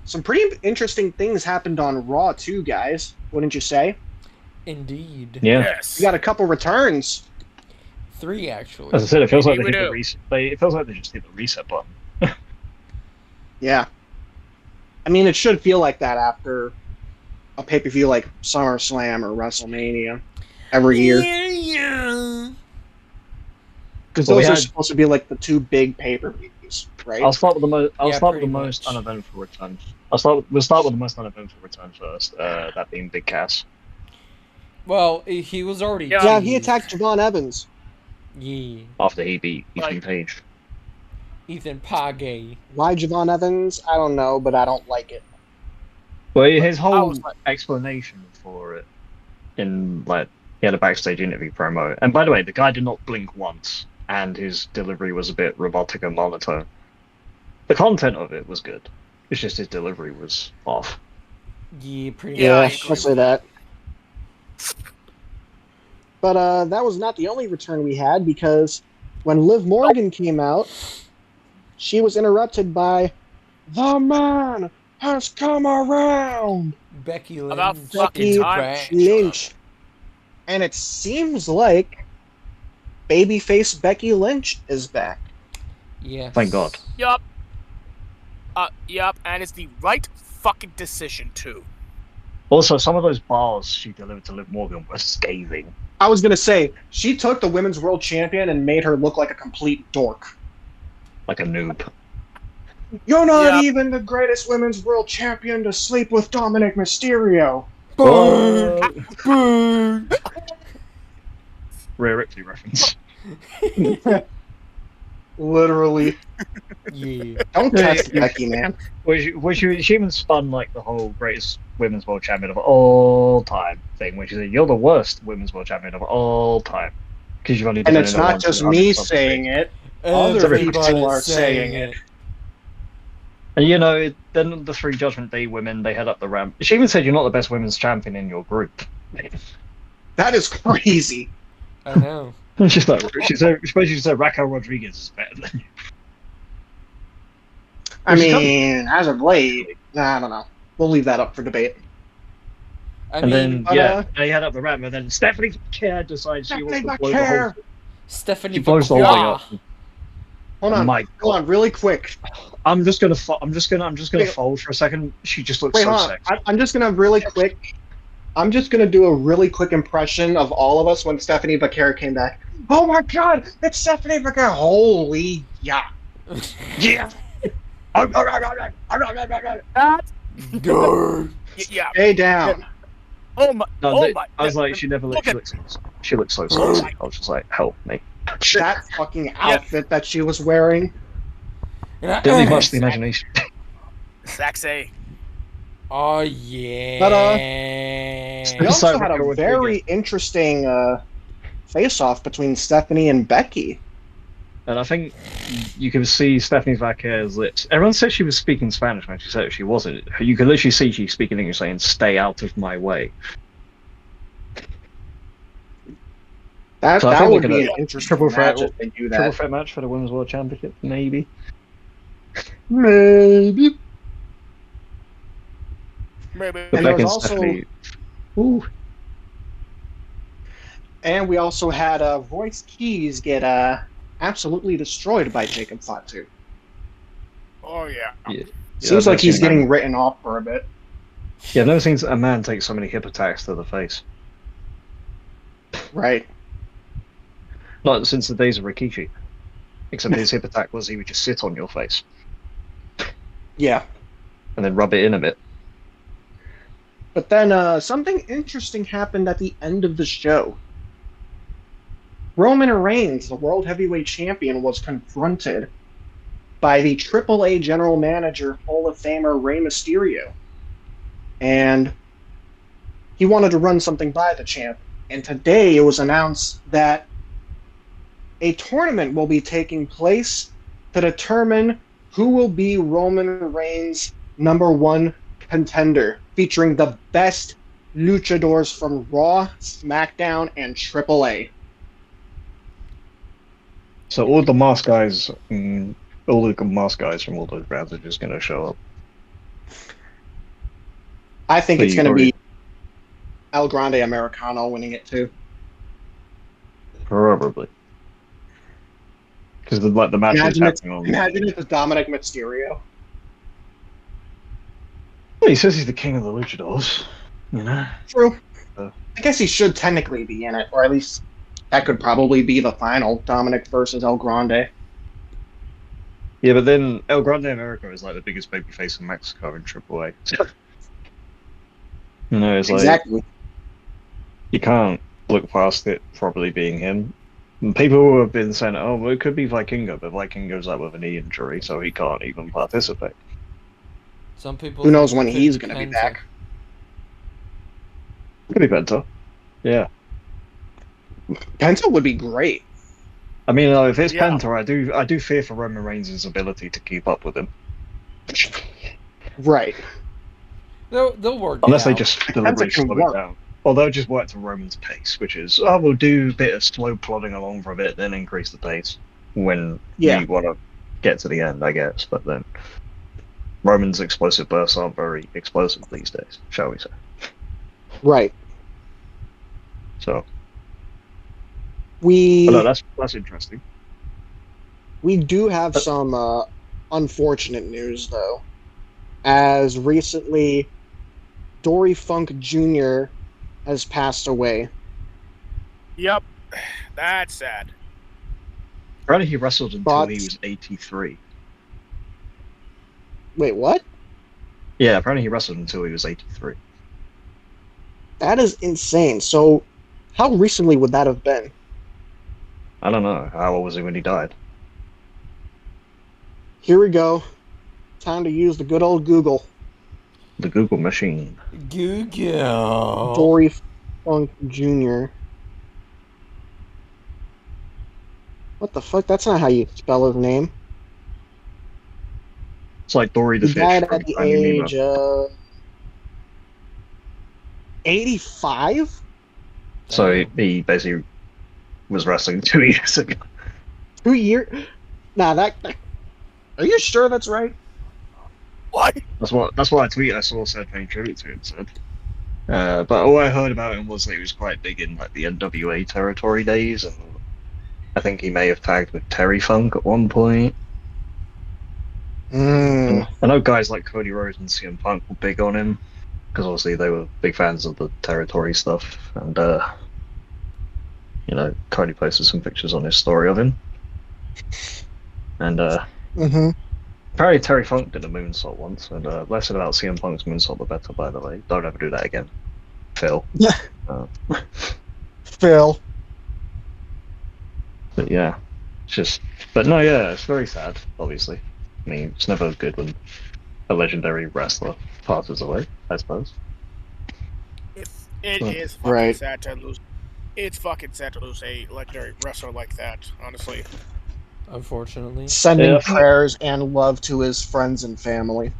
some pretty interesting things happened on Raw too, guys. Wouldn't you say? Indeed. Yeah. Yes. We got a couple returns. 3 actually. As I said, it feels like they just hit the reset button. Yeah. I mean, it should feel like that after a pay-per-view like SummerSlam or WrestleMania every year. Yeah. Because those are supposed to be like the 2 big pay-per-views, right? I'll start with the most. We'll start with the most uneventful return first. That being Big Cass. Well, he was already. Yeah, he attacked Javon Evans. Yeah. After he beat Ethan Page. Ethan Page. Why Javon Evans? I don't know, but I don't like it. Well, his whole explanation for it he had a backstage interview promo. And by the way, the guy did not blink once, and his delivery was a bit robotic and monotone. The content of it was good. It's just his delivery was off. Yeah, pretty much. I'll say that. But that was not the only return we had, because when Liv Morgan came out, she was interrupted by "The man has come around." Becky Lynch. About fucking time. Lynch. And it seems like babyface Becky Lynch is back. Yes. Thank God. Yup. And it's the right fucking decision too. Also, some of those bars she delivered to Liv Morgan were scathing. I was going to say, she took the Women's World Champion and made her look like a complete dork. Like a noob. You're not even the greatest Women's World Champion to sleep with Dominic Mysterio. Burn! Rhea Ripley reference. Literally. Yeah. Don't test Becky, man. She even spun like the whole greatest Women's World Champion of all time thing, which is you're the worst Women's World Champion of all time. Because you've only And it's not just me saying it. Other people are saying it. And you know, then the 3 Judgment Day women, they head up the ramp. She even said you're not the best women's champion in your group. That is crazy. I know. She's like, she said Raquel Rodriguez is better than you. I mean, as of late, I don't know. We'll leave that up for debate. Then they head up the ramp, and then Stephanie Kerr decides she wants to blow the whole. Stephanie blows the whole thing up. Hold on, really quick. I'm just gonna fold for a second. She just looks so sexy. I'm just gonna really quick. I'm just gonna do a really quick impression of all of us when Stephanie Vaquer came back. Oh my God, it's Stephanie Vaquer! Holy yeah, yeah. Go. Yeah. Stay down. Oh my! I was like, she looks so sexy. I was just like, help me. That fucking outfit that she was wearing. Didn't leave much to the imagination. Sexy. Oh yeah. But we also had a very interesting face-off between Stephanie and Becky. And I think you can see Stephanie Vaquer's lips. Everyone said she was speaking Spanish when she said she wasn't. You can literally see she's speaking English, saying, "Stay out of my way." That would be an interesting triple match if they do that. Triple threat match for the Women's World Championship, maybe. Maybe. Maybe. And there was also... Ooh. And we also had Royce Keys get absolutely destroyed by Jacob Fatu. Oh, yeah. Seems like he's getting written off for a bit. Yeah, I've never seen a man take so many hip attacks to the face. Right. Not since the days of Rikishi. Except his hip attack was he would just sit on your face. Yeah. And then rub it in a bit. But then something interesting happened at the end of the show. Roman Reigns, the World Heavyweight Champion, was confronted by the AAA General Manager, Hall of Famer Rey Mysterio. And he wanted to run something by the champ. And today it was announced that a tournament will be taking place to determine who will be Roman Reigns' #1 contender, featuring the best luchadors from Raw, SmackDown, and AAA. So all the mask guys from all those brands are just going to show up. I think it's going to be El Grande Americano winning it too. Probably. Because the match is happening on... Imagine it was Dominic Mysterio. Well, he says he's the king of the luchadors, you know? True. I guess he should technically be in it, or at least that could probably be the final, Dominic versus El Grande. Yeah, but then El Grande America is like the biggest babyface in Mexico in AAA. You know, it's exactly. Like... You can't look past it probably being him. And people have been saying, oh, well, it could be Vikingo, but Vikingo's out with a knee injury, so he can't even participate. Some people. Who knows when he's going to be back? Could be Penta. Yeah. Penta would be great. I mean, if it's Penta, I do fear for Roman Reigns' ability to keep up with him. Right. They'll work. Unless they just deliberately slow it down. Or they'll just work to Roman's pace, which is, we'll do a bit of slow plodding along for a bit, then increase the pace when we want to get to the end, I guess. But then Roman's explosive bursts aren't very explosive these days, shall we say. Right. So. No, that's interesting. We do have some unfortunate news, though. As recently, Dory Funk Jr. has passed away. Yep, that's sad. Apparently he wrestled until he was 83. Wait, what? Yeah, apparently he wrestled until he was 83. That is insane. So, how recently would that have been? I don't know. How old was he when he died? Here we go. Time to use the good old Google. The Google machine. Google. Dory Funk Jr. What the fuck? That's not how you spell his name. It's like Dory the He Fish. died from at the Finding Nemo. age of 85? So he basically was wrestling 2 years ago. 2 years? Nah, that. Are you sure that's right? What? That's what I tweeted. I saw said paying tribute to him said. But all I heard about him was that he was quite big in like the NWA territory days, and I think he may have tagged with Terry Funk at one point. And I know guys like Cody Rhodes and CM Punk were big on him because obviously they were big fans of the territory stuff, and Cody posted some pictures on his story of him, and apparently Terry Funk did a moonsault once, and less said about CM Punk's moonsault the better, by the way. Don't ever do that again, Phil. Yeah. Phil. But yeah, it's very sad, obviously. I mean, it's never good when a legendary wrestler passes away, I suppose. It is fucking sad to lose. It's fucking sad to lose a legendary wrestler like that, honestly. Unfortunately. Sending prayers and love to his friends and family.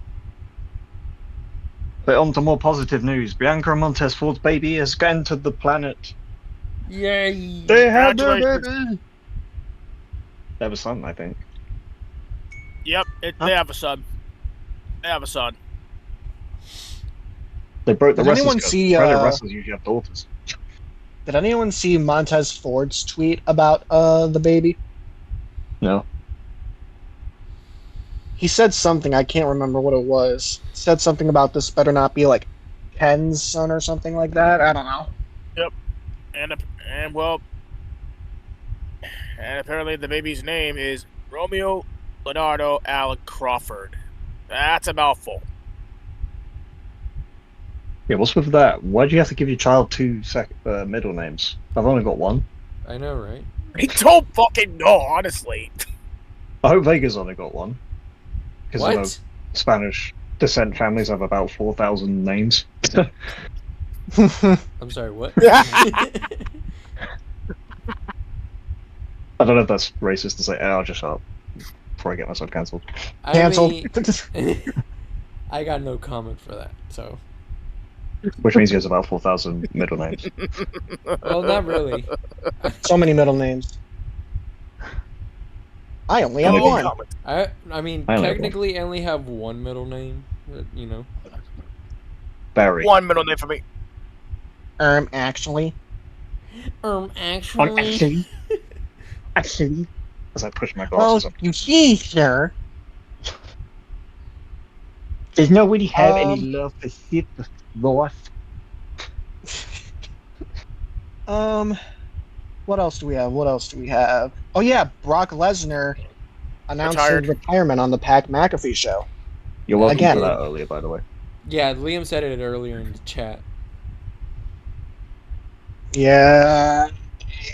But on to more positive news. Bianca and Montez Ford's baby has entered the planet. Yay! They had their baby! They have a son, I think. Yep, they have a son. They have a son. They broke the Did anyone wrestlers. see, wrestlers usually have daughters. Did anyone see Montez Ford's tweet about the baby? No. He said something, I can't remember what it was. He said something about this better not be like Ken's son or something like that. I don't know. Yep. And apparently the baby's name is Romeo Leonardo Allen Crawford. That's a mouthful. Yeah, what's with that? Why do you have to give your child two middle names? I've only got one. I know, right? I don't fucking know, honestly. I hope Vega's only got one. What? Spanish descent families have about 4,000 names. I'm sorry, what? I don't know if that's racist to say. I'll just shut up before I get myself cancelled. Cancelled. I got no comment for that, so. Which means he has about 4,000 middle names. Well, not really. So many middle names. I only have one. I mean, technically, I only have one middle name, but, you know. Barry. One middle name for me. Actually. Actually. As I push my glasses up. You see, sir. Does nobody have any love for shit life? What else do we have? Oh yeah, Brock Lesnar announced his retirement on the Pat McAfee show. You're welcome for that earlier, by the way. Yeah, Liam said it earlier in the chat. Yeah.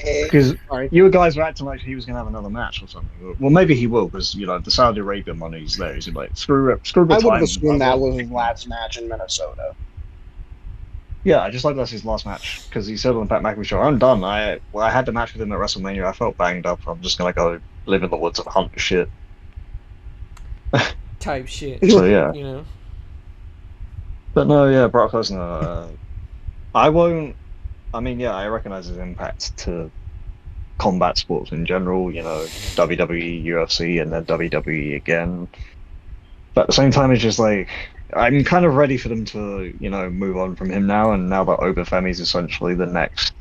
Because you guys were acting like he was going to have another match or something. Well, maybe he will, because, the Saudi Arabia money's there. He's like, screw it. I would have assumed that was his last match in Minnesota. Yeah, I just like that's his last match, because he said on the Pat McAfee show, I'm done. I had the match with him at WrestleMania. I felt banged up. I'm just going to go live in the woods and hunt shit. Type shit. So, yeah. But no, yeah, Brock Lesnar, I recognize his impact to combat sports in general, WWE, UFC, and then WWE again. But at the same time, it's just like, I'm kind of ready for them to, move on from him now, and now that Obafemi's essentially the next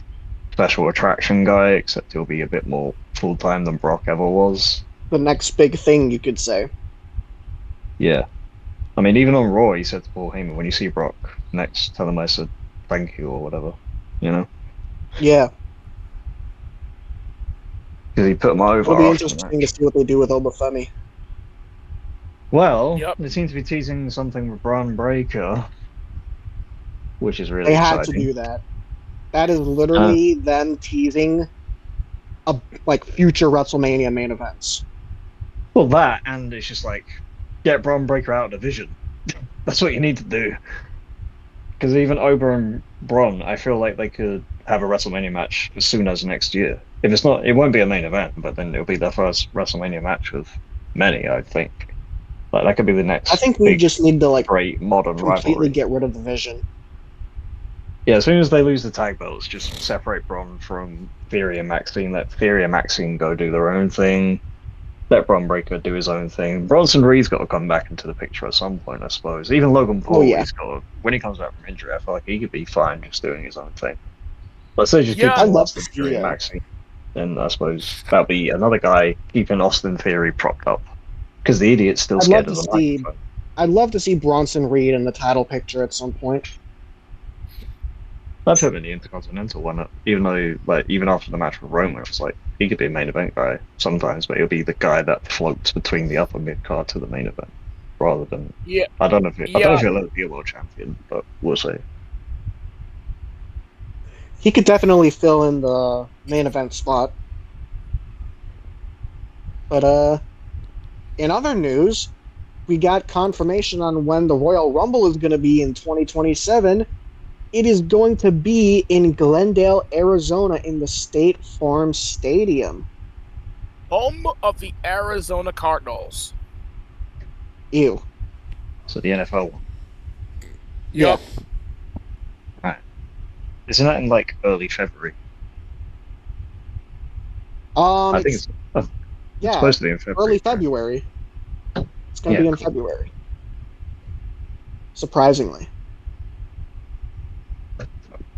special attraction guy, except he'll be a bit more full-time than Brock ever was. The next big thing, you could say. Yeah. I mean, even on Raw, he said to Paul Heyman, when you see Brock next, tell him I said thank you or whatever. Yeah. Because he put him over. It'll be interesting to see what they do with Obafemi. Well, They seem to be teasing something with Braun Breaker, which is really exciting. They had to do that. That is literally them teasing future WrestleMania main events. Well, that, and it's just like, get Braun Breaker out of the division. That's what you need to do. Because even Ober and Braun, I feel like they could have a WrestleMania match as soon as next year. if it's not, it won't be a main event, but then it'll be their first WrestleMania match with many, I think. Like, that could be the next. I think we just need to, like, great modern completely rivalry. get rid of the Vision. Yeah, as soon as they lose the tag belts, just separate Braun from Theory and Maxine. Let Theory and Maxine go do their own thing. Let Braun Breaker do his own thing. Bronson Reed's got to come back into the picture at some point, I suppose. Even Logan Paul, he's got to, when he comes back from injury, I feel like he could be fine just doing his own thing. Let's say just keep Austin Theory and Maxine. Then I suppose that'll be another guy keeping Austin Theory propped up. Because the idiot's still scared of the microphone. I'd love to see Bronson Reed in the title picture at some point. I'd put him in the Intercontinental one, even though, like, even after the match with Roman, it was like, he could be a main event guy sometimes, but he'll be the guy that floats between the upper mid card to the main event, rather than. Yeah. I don't know if he'll be a world champion, but we'll see. He could definitely fill in the main event spot. But in other news, we got confirmation on when the Royal Rumble is going to be in 2027. It is going to be in Glendale, Arizona, in the State Farm Stadium. Home of the Arizona Cardinals. Ew. So the NFL one. Yep. Right. Isn't that in, like, early February? I think it's supposed to be in February. Early February. It's going to be in February. Surprisingly.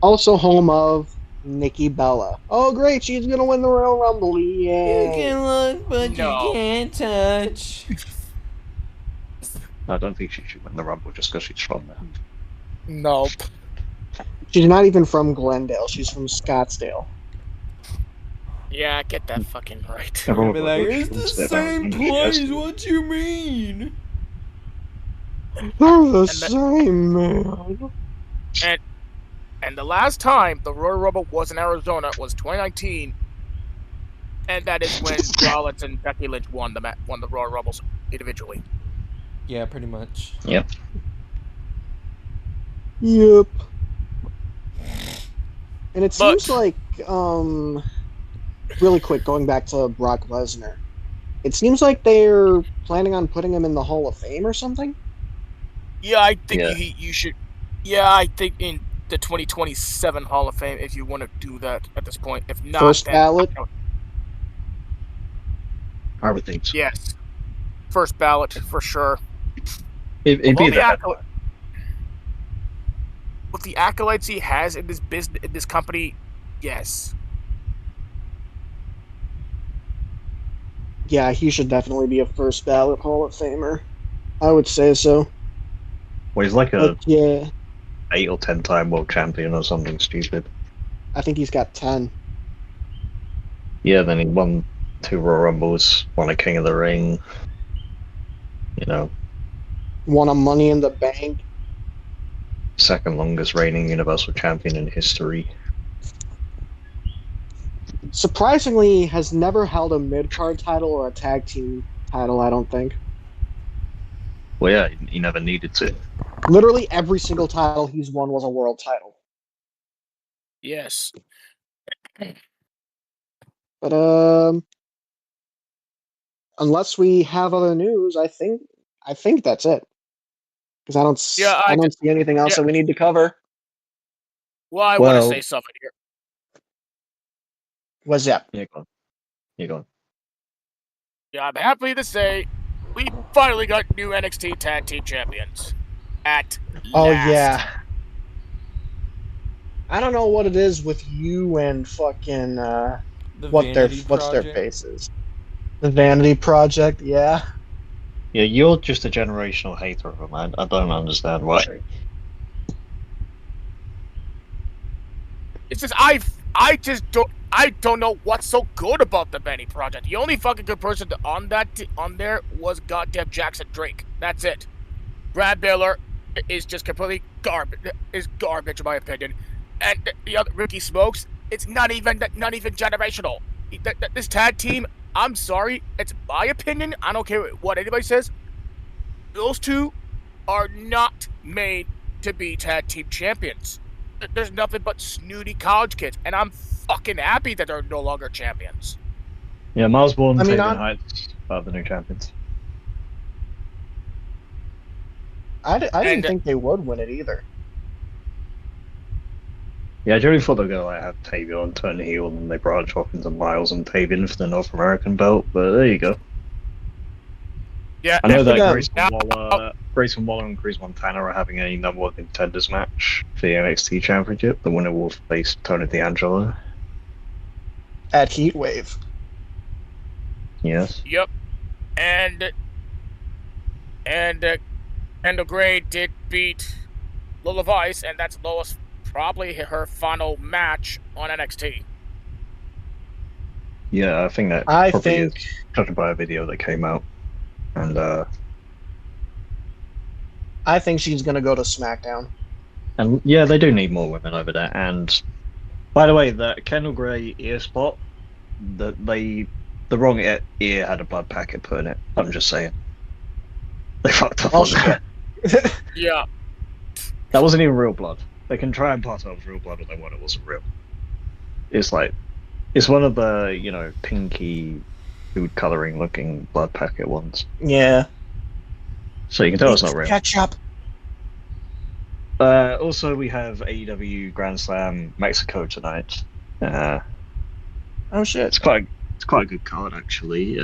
Also home of Nikki Bella. Oh, great, she's going to win the Royal Rumble. Yay. You can look, but you can't touch. I don't think she should win the Rumble just because she's from there. Nope. She's not even from Glendale. She's from Scottsdale. Yeah, get that fucking right. I'll be like, it's the same place, what you mean? They're the same, man. And the last time the Royal Rumble was in Arizona was 2019, and that is when Rollins and Becky Lynch won the Royal Rumbles individually. Yeah, pretty much. Yep. Yep. And it seems like, really quick, going back to Brock Lesnar, it seems like they're planning on putting him in the Hall of Fame or something? Yeah, I think you should. Yeah, I think in the 2027 Hall of Fame, if you want to do that at this point. If not, first ballot? I would think so. Yes. First ballot, for sure. It'd be that. With the accolades he has in this business, in this company, yes. Yeah, he should definitely be a first ballot Hall of Famer. I would say so. Well, he's like a 8 or 10 time world champion or something stupid. I think he's got 10. Yeah, then he won 2 Royal Rumbles, won a King of the Ring. You know. Won a Money in the Bank. Second longest reigning Universal Champion in history. Surprisingly, has never held a mid-card title or a tag team title, I don't think. Well, yeah, he never needed to. Literally every single title he's won was a world title. Yes. But unless we have other news, I think that's it. Because I don't see anything else that we need to cover. Well, I want to say something here. What's that? Yeah, go on. You go on. Yeah, I'm happy to say we finally got new NXT Tag Team Champions. At last. Yeah. I don't know what it is with you and fucking what's their faces. The Vanity Project, yeah. Yeah, you're just a generational hater of them. I don't understand why. It's just I don't know what's so good about the Vanity Project. The only fucking good person on there was goddamn Jackson Drake. That's it. Brad Baylor is just completely garbage. Is garbage in my opinion. And the other Ricky Smokes, it's not even generational. This tag team, I'm sorry, it's my opinion. I don't care what anybody says. Those two are not made to be tag team champions. There's nothing but snooty college kids, and I'm fucking happy that they're no longer champions. Yeah, Miles Bourne and Taven Heights are the new champions. I didn't think they would win it either. Yeah, I generally thought they were going to have Tavion turn heel, and they branch off into Miles and Tavion for the North American belt, but there you go. Yeah, I know that Grayson Waller and Cruz Montana are having a number one contenders match for the NXT Championship. The winner will face Tony D'Angelo. At Heatwave. Yes. Yep. And Kendall Gray did beat Lola Vice, and that's Lois probably her final match on NXT. Yeah, I think that is judging by a video that came out. And I think she's gonna go to SmackDown. And yeah, they do need more women over there. And by the way, the Kendall Gray ear spot, the wrong ear had a blood packet put in it. I'm just saying. They fucked up on that. Yeah. That wasn't even real blood. They can try and pass off real blood, but they want it wasn't real. It's one of the, pinky food coloring looking blood packet ones. Yeah. So you can tell it's not real. Ketchup. Also, we have AEW Grand Slam Mexico tonight. Oh shit! It's quite a good card actually.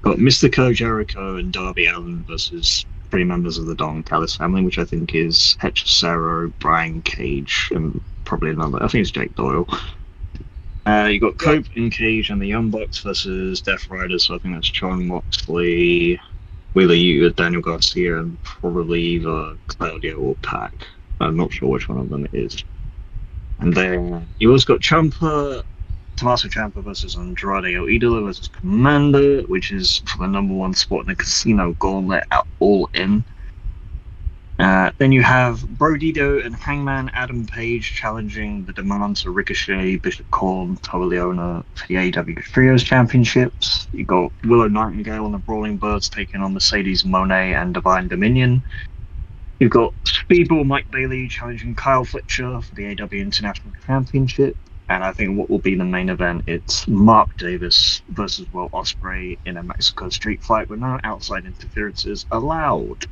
Got Mystico, Jericho, and Darby Allin versus 3 members of the Don Callis family, which I think is Hechicero, Brian Cage, and probably another. I think it's Jake Doyle. You got Cope and Cage and the Young Bucks versus Death Riders. So I think that's John Moxley, Wheeler Yuta, Daniel Garcia, and probably either Claudio or Pac. I'm not sure which one of them it is. And then you also got Tommaso Ciampa versus Andrade El Idolo versus Commander, which is for the number 1 spot in the Casino Gauntlet at All In. Then you have Brodido and Hangman Adam Page challenging the demands of Ricochet, Bishop Corn, Toa Leona for the AEW Trios Championships. You got Willow Nightingale and the Brawling Birds taking on Mercedes Moné and Divine Dominion. You've got Speedball Mike Bailey challenging Kyle Fletcher for the AEW International Championship. And I think what will be the main event, it's Mark Davis versus Will Ospreay in a Mexico street fight with no outside interferences allowed.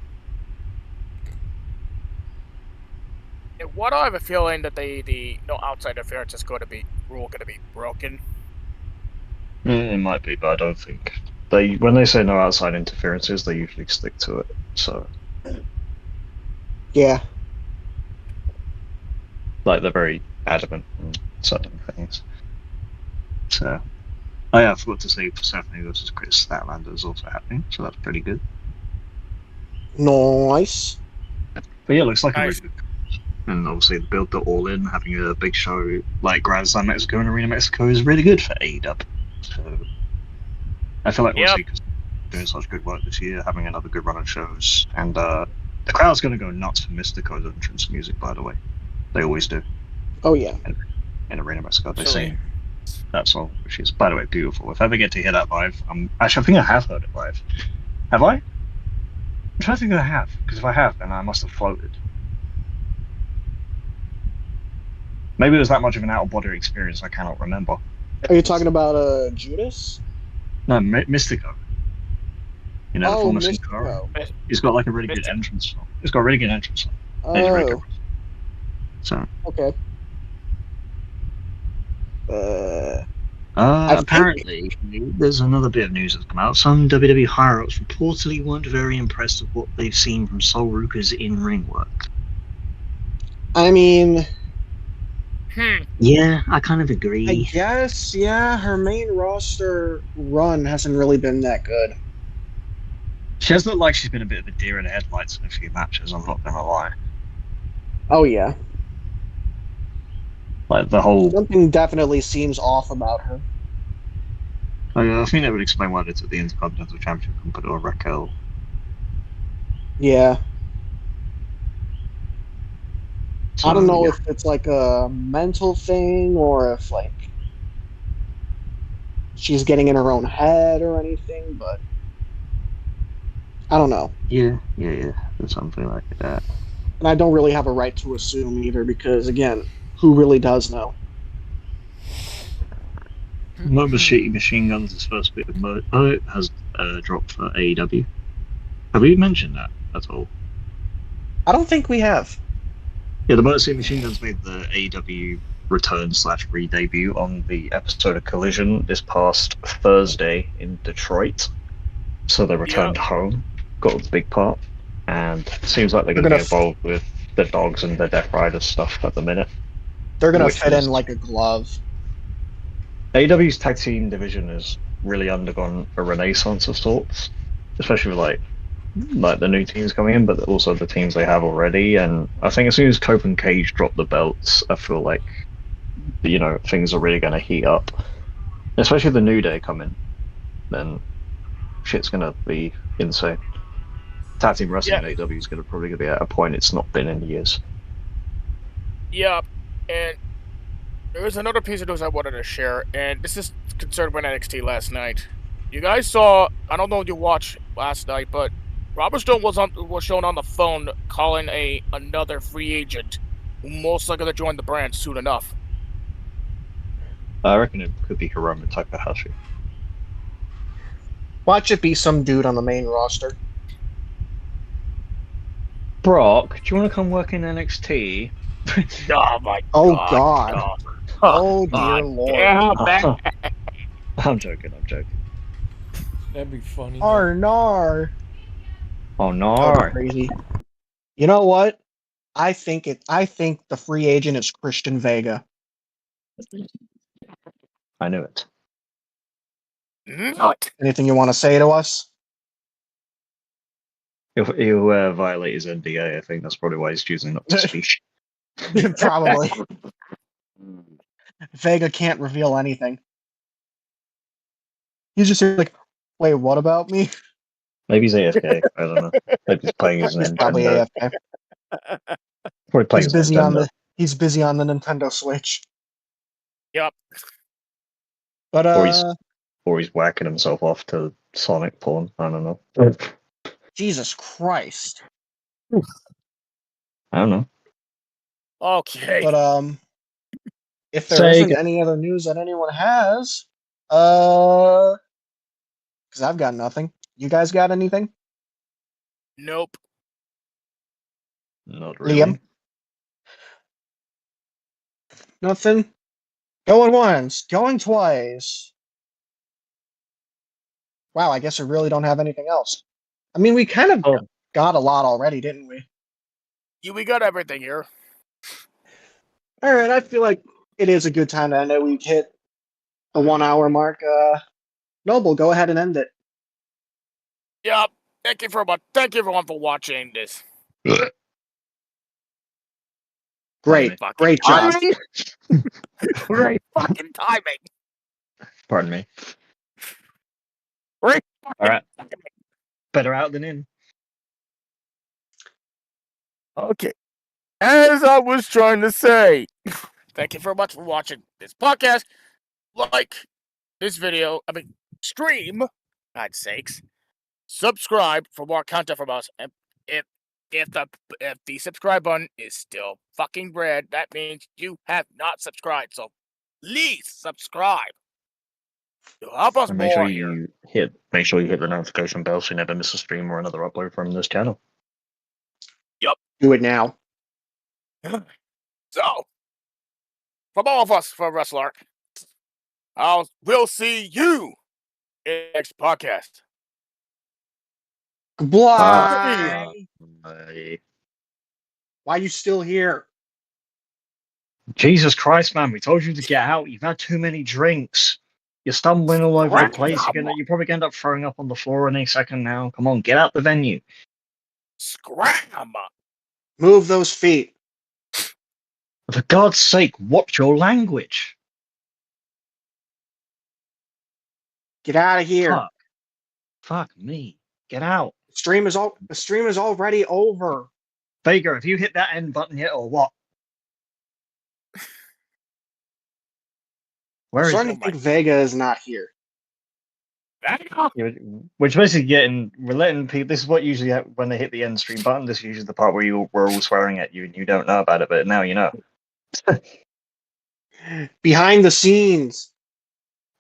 What I have a feeling that the no outside interference is going to be broken. It might be, but I don't think when they say no outside interferences, they usually stick to it. So yeah, they're very adamant on certain things. So, I forgot to say Persephone versus Chris Statlander is also happening, so that's pretty good. Nice. But yeah, it looks like a really good. And obviously the build to All In, having a big show like Grand Slam Mexico and Arena Mexico is really good for AEW. So I feel like obviously because doing such good work this year, having another good run of shows, and the crowd's going to go nuts for Mystico's entrance music, by the way. They always do. Oh yeah. In Arena Mexico, they sing that song, which is, by the way, beautiful. If I ever get to hear that live, I think I have heard it live. Have I? I'm trying to think if I have, because if I have, then I must have floated. Maybe it was that much of an out-of-body experience I cannot remember. Are you talking about Judas? No, Mystico. You know, the former Mystico. He's got like a really good entrance song. He's got a really good entrance song. Oh. Really good. So. Okay. Apparently, there's another bit of news that's come out. Some WWE higher-ups reportedly weren't very impressed with what they've seen from Sol Ruka's in-ring work. I mean... Yeah, I kind of agree. I guess, yeah, her main roster run hasn't really been that good. She has looked like she's been a bit of a deer in the headlights in a few matches, I'm not gonna lie. Oh, yeah. Like, the whole... Something definitely seems off about her. I think that would explain why they took the Intercontinental Championship and put it on Raquel. Yeah. So, I don't know if it's like a mental thing or if like she's getting in her own head or anything, but I don't know. Yeah, something like that. And I don't really have a right to assume either because, again, who really does know? Mobile Shitty Machine Guns' first bit of merch has dropped for AEW. Have we mentioned that at all? I don't think we have. Yeah, the Mobile Shitty Machine Guns made the AEW return/re-debut on the episode of Collision this past Thursday in Detroit. So they returned home, got the big part, and it seems like they're going to be involved with the Dogs and the Death Riders stuff at the minute. They're going to fit in like a glove. AEW's tag team division has really undergone a renaissance of sorts, especially with like the new teams coming in, but also the teams they have already. And I think as soon as Cope and Cage drop the belts, I feel like things are really going to heat up, especially the New Day come in. Then shit's going to be insane. Tag team wrestling in AEW is probably going to be at a point it's not been in years. Yeah, and there's another piece of news I wanted to share, and this is concerned with NXT last night. You guys saw, I don't know if you watched last night, but Robert Stone was shown on the phone calling another free agent who most likely to join the brand soon enough. I reckon it could be Hiromu Takahashi. Watch it be some dude on the main roster. Brock, do you want to come work in NXT? Oh my god. Oh god. Oh dear lord. Yeah, I'm joking. That'd be funny. Nar. Oh no. Oh, crazy. You know what? I think the free agent is Christian Vega. I knew it. What? Anything you want to say to us? He'll violate his NDA. I think that's probably why he's choosing not to speak. Probably. Vega can't reveal anything. He's just like, wait, what about me? Maybe he's AFK. I don't know. Maybe he's playing his He's Nintendo. probably AFK. Probably playing He's busy on the Nintendo Switch. Yep. But or he's whacking himself off to Sonic porn. I don't know. Jesus Christ. I don't know. Okay. But if there isn't any other news that anyone has, because I've got nothing. You guys got anything? Nope. Not really. Liam? Nothing? Going once, going twice. Wow, I guess I really don't have anything else. I mean, we kind of got a lot already, didn't we? Yeah, we got everything here. All right, I feel like it is a good time to end it. We've hit the 1 hour mark. Noble, go ahead and end it. Yep. Thank you everyone for watching this. Great job. Great fucking timing. Pardon me. Great. All right. Better out than in. Okay. As I was trying to say, thank you very much for watching this podcast. Like this video, stream, God's sakes. Subscribe for more content from us. And if the subscribe button is still fucking red, that means you have not subscribed. So please subscribe. You'll help us make more. Make sure you hit the notification bell so you never miss a stream or another upload from this channel. Yep. Do it now. So, from all of us for Wrestle Arc, we'll see you in the next podcast. Bye. Bye. Why are you still here? Jesus Christ, man! We told you to get out. You've had too many drinks. You're stumbling all over the place. You're probably going to end up throwing up on the floor any second now. Come on, get out the venue. Scram! Move those feet. For God's sake, watch your language. Get out of here. Fuck me. Get out. The stream is already over. Vega, have you hit that end button yet or what? I'm starting to think Vega is not here. We're basically we're letting people. This is what usually when they hit the end stream button. This is usually the part where we're all swearing at you and you don't know about it, but now you know. Behind the scenes.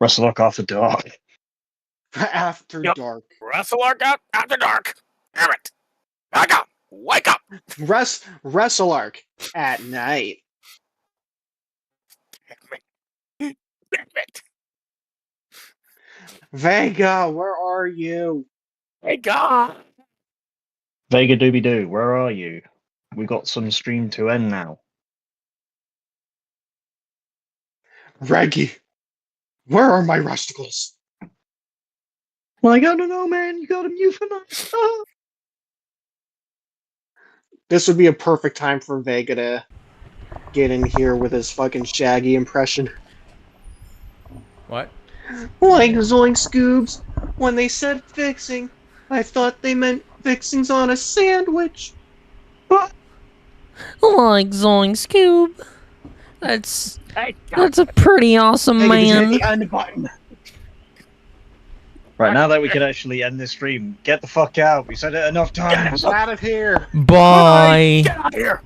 Wrestle Arc After Dark. After dark. Wrestle Arc out after dark. Damn it! Wake up! Wake up! Wrestle Arc at night. Damn it! Vega, where are you? Wake up! Vega Doobie Doo, where are you? We got some stream to end now. Reggie, where are my rusticles? Like, I don't know, man. You got them euthanized. Oh. This would be a perfect time for Vega to get in here with his fucking Shaggy impression. What? Like Zoink Scoobs, when they said fixing, I thought they meant fixings on a sandwich. But Like Zoink Scoob. That's a pretty awesome Vega, did you hit man. the end button? Right, now that we can actually end this stream, get the fuck out. We said it enough times. Get out of here. Bye. Get out of here!